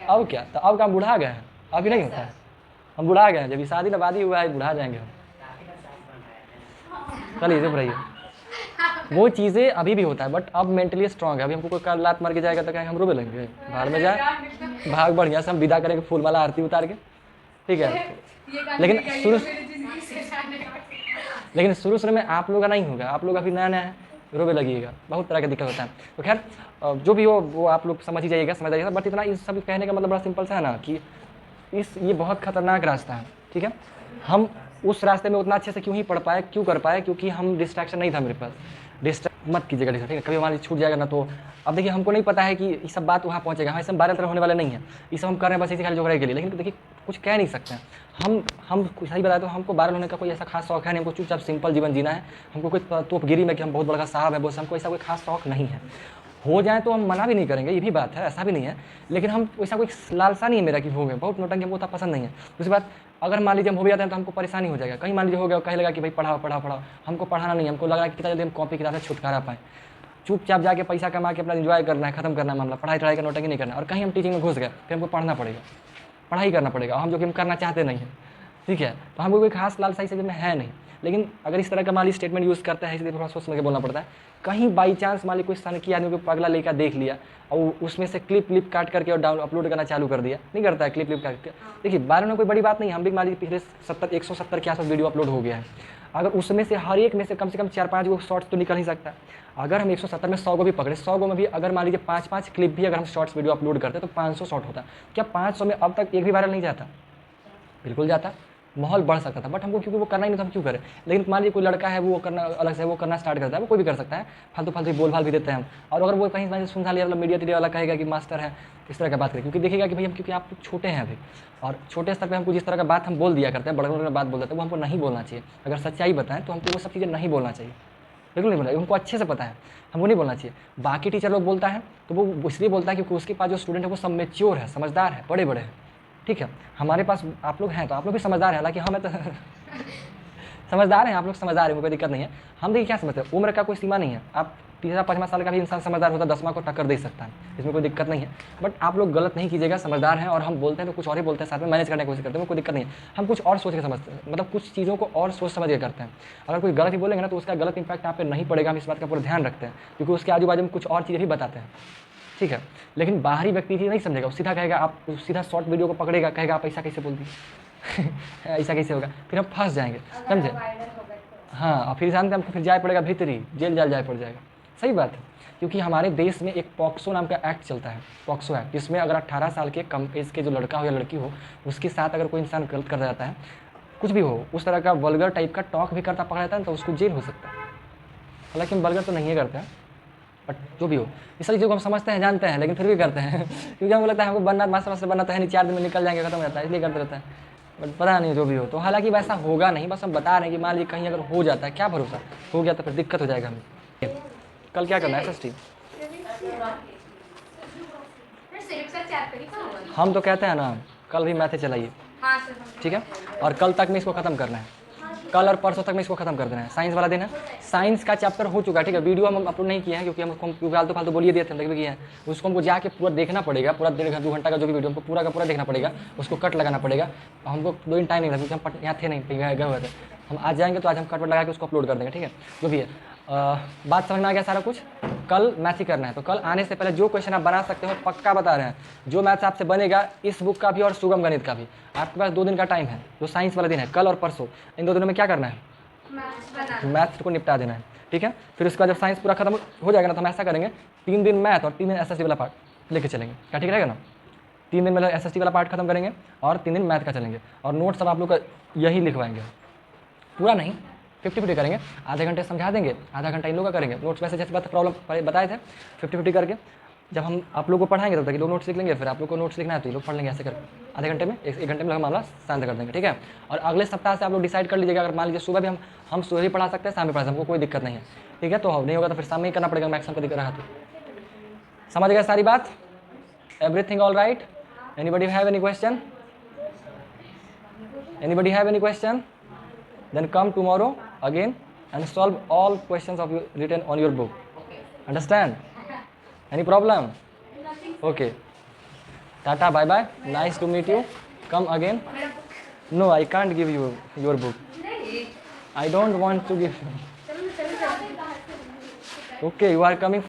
अब क्या, तो अब क्या हम बुढ़ा गए हैं, अभी नहीं होता है, हम बुढ़ा गए हैं, जब शादी नबादी हुआ है बुढ़ा जाएंगे हम, चलिए चुप रहिए। वो चीज़ें अभी भी होता है, बट अब मेंटली स्ट्रांग है। अभी हमको कोई कल लात मार के जाएगा तो कहेंगे हम रोबे लेंगे, बाहर में जाए, भाग बढ़िया से हम विदा करेंगे फूल माला आरती उतार के, ठीक है। लेकिन शुरू शुरू में आप लोग का नहीं होगा, आप लोग अभी नया नया है, रोबे लगिएगा, बहुत तरह का दिक्कत होता है। तो खैर जो भी हो वो आप लोग समझ ही जाइएगा, समझ जाइएगा। बट इतना इस सब कहने का मतलब बड़ा सिंपल सा है ना कि ये बहुत खतरनाक रास्ता है, ठीक है। हम उस रास्ते में उतना अच्छे से क्यों ही पढ़ पाए, क्यों कर पाए, क्योंकि हम डिस्ट्रैक्शन नहीं था मेरे पास। डिस्ट्रैक्ट मत कीजिएगा, ठीक है। कभी हमारी छूट जाएगा ना तो अब देखिए हमको नहीं पता है कि ये सब बात वहाँ पहुँचेगा, हमारे सब वायरल होने वाले नहीं है, ये सब हम कर रहे हैं बस इसी खाली जोड़ने के लिए। लेकिन देखिए कुछ कह नहीं सकते हैं हम सही बताए तो हमको वायरल होने का कोई ऐसा खास शौक है नहीं, हमको चुपचाप सिंपल जीवन जीना है। हमको कोई तोपगिरी में कि हम बहुत बड़ा साहब है बोल, हमको ऐसा कोई खास शौक नहीं है। हो जाए तो हम मना भी नहीं करेंगे, ये भी बात है, ऐसा भी नहीं है। लेकिन हम वैसा कोई लालसा नहीं है मेरा कि हो गए, बहुत नोटंकी हमको उतना पसंद नहीं है। दूसरी बात, अगर मान लीजिए हम हो भी जाते हैं तो हमको परेशानी हो जाएगा, कहीं मान लीजिए हो गया कहे लगा कि भाई पढ़ाओ, हमको पढ़ाना नहीं, हमको लग रहा है कि कितना जल्दी हम कॉपी किताब से छुटकारा पाएँ, चुपचाप जाके पैसा कमा के अपना एंजॉय करना है, खत्म करना है मामला, पढ़ाई का नोटंकी नहीं करना। और कहीं हम टीचिंग में घुस गए फिर हमको पढ़ना पड़ेगा, पढ़ाई करना पड़ेगा, हम जो कि हम करना चाहते नहीं हैं, ठीक है। तो हमको कोई खास लालसा इस में है नहीं। लेकिन अगर इस तरह का माली स्टेटमेंट यूज़ करता है इसलिए थोड़ा सोच समझ के बोलना पड़ता है। कहीं बाई चांस मान ली कोई सनकी आदमी को पगला लेकर देख लिया और उसमें से क्लिप काट करके और अपलोड करना चालू कर दिया, नहीं करता है क्लिप काट के। देखिए बारे में कोई बड़ी बात नहीं, हम भी मान लीजिए पिछले 170 के आसपास वीडियो अपलोड हो गया है। अगर उसमें से हर एक में से कम 4-5 गो शॉर्ट्स तो निकल ही सकता है। अगर हम 170 में 100 को भी पकड़े, 100 को में भी अगर मान लीजिए 5-5 क्लिप भी अगर हम शॉर्ट्स वीडियो अपलोड करते तो 500 शॉर्ट होता। क्या 500 में अब तक एक भी वायरल नहीं जाता? बिल्कुल जाता, माहौल बढ़ सकता था। बट हमको क्योंकि वो करना ही नहीं था, हम क्यों करें। लेकिन मान लीजिए कोई लड़का है वो करना अलग से वो करना स्टार्ट करता है, वो कोई भी कर सकता है, फालतू बोल भाल भी देते हैं हम। और अगर वो कहीं सुन लिया मीडिया वाला कहेगा कि मास्टर है, इस तरह का बात करें, क्योंकि देखिएगा कि भाई हम क्योंकि आप छोटे हैं अभी, और छोटे स्तर पर हमको जिस तरह का बात हम बोल दिया करते हैं, बड़े बात बोल देते हैं, वो हमको नहीं बोलना चाहिए। अगर सच्चाई बताएं तो हमको वो सब चीज़ें नहीं बोलना चाहिए, बिल्कुल नहीं बोलना, हमको अच्छे से पता है, हमको नहीं बोलना चाहिए। बाकी टीचर लोग बोलता है तो वो इसलिए बोलता है क्योंकि उसके पास जो स्टूडेंट है वो सब मैच्योर है, समझदार है, बड़े हैं, ठीक है। हमारे पास आप लोग हैं तो आप लोग भी समझदार हैं, हालांकि हमें तो समझदार हैं, आप लोग समझदार हैं, कोई दिक्कत नहीं है। हम देखिए क्या समझते हैं, उम्र का कोई सीमा नहीं है। आप 3-5 साल का भी इंसान समझदार होता है, 10वां को टक्कर दे सकता है, इसमें कोई दिक्कत नहीं है। बट आप लोग गलत नहीं कीजिएगा, समझदार हैं और हम बोलते हैं तो कुछ और ही बोलते हैं, साथ में मैनेज करने की कोशिश करते हैं, कोई दिक्कत नहीं है। हम कुछ और सोच के समझते हैं, मतलब कुछ चीज़ों को और सोच समझ के करते हैं। अगर कोई गलत ही बोलेंगे ना तो उसका गलत इंपैक्ट आप पे नहीं पड़ेगा, हम इस बात का पूरा ध्यान रखते हैं, क्योंकि उसके आजू बाजू में कुछ और चीज़ें भी बताते हैं, ठीक है। लेकिन बाहरी व्यक्ति नहीं समझेगा, वो सीधा कहेगा, आप सीधा शॉर्ट वीडियो को पकड़ेगा, कहेगा आप ऐसा कैसे बोलती ऐसा कैसे होगा, फिर हम फंस जाएंगे, समझे। हाँ, और फिर जानते हमको फिर जाए पड़ेगा भीतरी, जेल जाए पड़ जाएगा। सही बात है, क्योंकि हमारे देश में एक पॉक्सो नाम का एक्ट चलता है, पॉक्सो एक्ट, जिसमें अगर 18 साल के कम एज के जो लड़का हो या लड़की हो, उसके साथ अगर कोई इंसान गलत कर जाता है, कुछ भी हो, उस तरह का वल्गर टाइप का टॉक भी करता पकड़ा जाता है तो उसको जेल हो सकता है। हालांकि हम वल्गर तो नहीं करते हैं, बट जो भी हो, इस सारी चीज़ों को हम समझते हैं, जानते हैं, लेकिन फिर भी करते हैं क्योंकि हमको लगता है हमको बनना मास्टर बनना तो है नहीं, 4 दिन में निकल जाएंगे, खत्म हो जाता है, इसलिए करते रहता है। बट पता नहीं जो भी हो। तो हालांकि वैसा होगा नहीं, बस हम बता रहे हैं कि मान लीजिए कहीं अगर हो जाता है, क्या भरोसा, हो गया तो फिर दिक्कत हो जाएगा हमें। कल क्या करना है SST? सिर्फ का चैप्टर ही था। हम तो कहते हैं ना कल भी मैथ चलाइए, हाँ सर, हम ठीक है, और कल तक में इसको ख़त्म करना है, कल और परसों तक में इसको खत्म कर देना है। साइंस वाला दिन है, साइंस का चैप्टर हो चुका है, ठीक है, वीडियो हम अपलोड नहीं किए हैं क्योंकि हम फालतू फालतू बोलिए दिए थे, देख भी किए हैं। उसको हमको जाके पूरा देखना पड़ेगा, पूरा 1.5 2 घंटा का जो भी वीडियो हमको पूरा का पूरा देखना पड़ेगा, उसको कट लगाना पड़ेगा। हमको 2 दिन टाइम नहीं लगा क्योंकि हम यहाँ थे नहीं, गए हुए थे। हम आज जाएंगे तो आज हम कट लगा के उसको अपलोड कर देंगे, ठीक है, जो भी है। बात समझ में आ गया सारा कुछ। कल मैथ ही करना है, तो कल आने से पहले जो क्वेश्चन आप बना सकते हो पक्का बता रहे हैं, जो मैथ्स आपसे बनेगा इस बुक का भी और सुगम गणित का भी, आपके पास 2 दिन का टाइम है, जो साइंस वाला दिन है कल और परसों, इन 2 दिनों में क्या करना है, मैथ्स को निपटा देना है, ठीक है। फिर उसके बाद जब साइंस पूरा खत्म हो जाएगा ना, तो हम ऐसा करेंगे 3 दिन मैथ और 3 दिन SST वाला पार्ट लेके चलेंगे, क्या ठीक रहेगा ना। 3 दिन में SST वाला पार्ट खत्म करेंगे और 3 दिन मैथ का चलेंगे, और नोट्स सब आप लोग का यही लिखवाएंगे, पूरा नहीं 50-50 करेंगे, आधे घंटे समझा देंगे, आधा घंटा इन लोग का करेंगे। नोट्स वैसे जैसे बात प्रॉब्लम बताए थे 50-50 करके, जब हम आप लोग को पढ़ाएंगे तब तक लोग नोट्स लिख लेंगे, फिर आप लोग को नोट्स लिखना है तो ये लोग पढ़ लेंगे, ऐसे करके आधे घंटे में एक घंटे में मामला शांत कर देंगे, ठीक है। और अगले सप्ताह से आप लोग डिसाइड कर लीजिएगा, अगर मान लीजिए सुबह भी हम सुबह भी पढ़ा सकते हैं, शाम भी पढ़ा सकते हैं, हमको कोई दिक्कत नहीं है, ठीक है। तो नहीं होगा तो फिर शाम में ही करना पड़ेगा, मैक्सिमम को दिक्कत रहा तो। समझ गए सारी बात? Everything all right? Anybody have any question? Anybody have any question? Then come tomorrow again and solve all questions of you written on your book. Understand? Any problem? Okay. Tata, bye bye. Nice to meet you. Come again. No, I can't give you your book. I don't want to give you. Okay, you are coming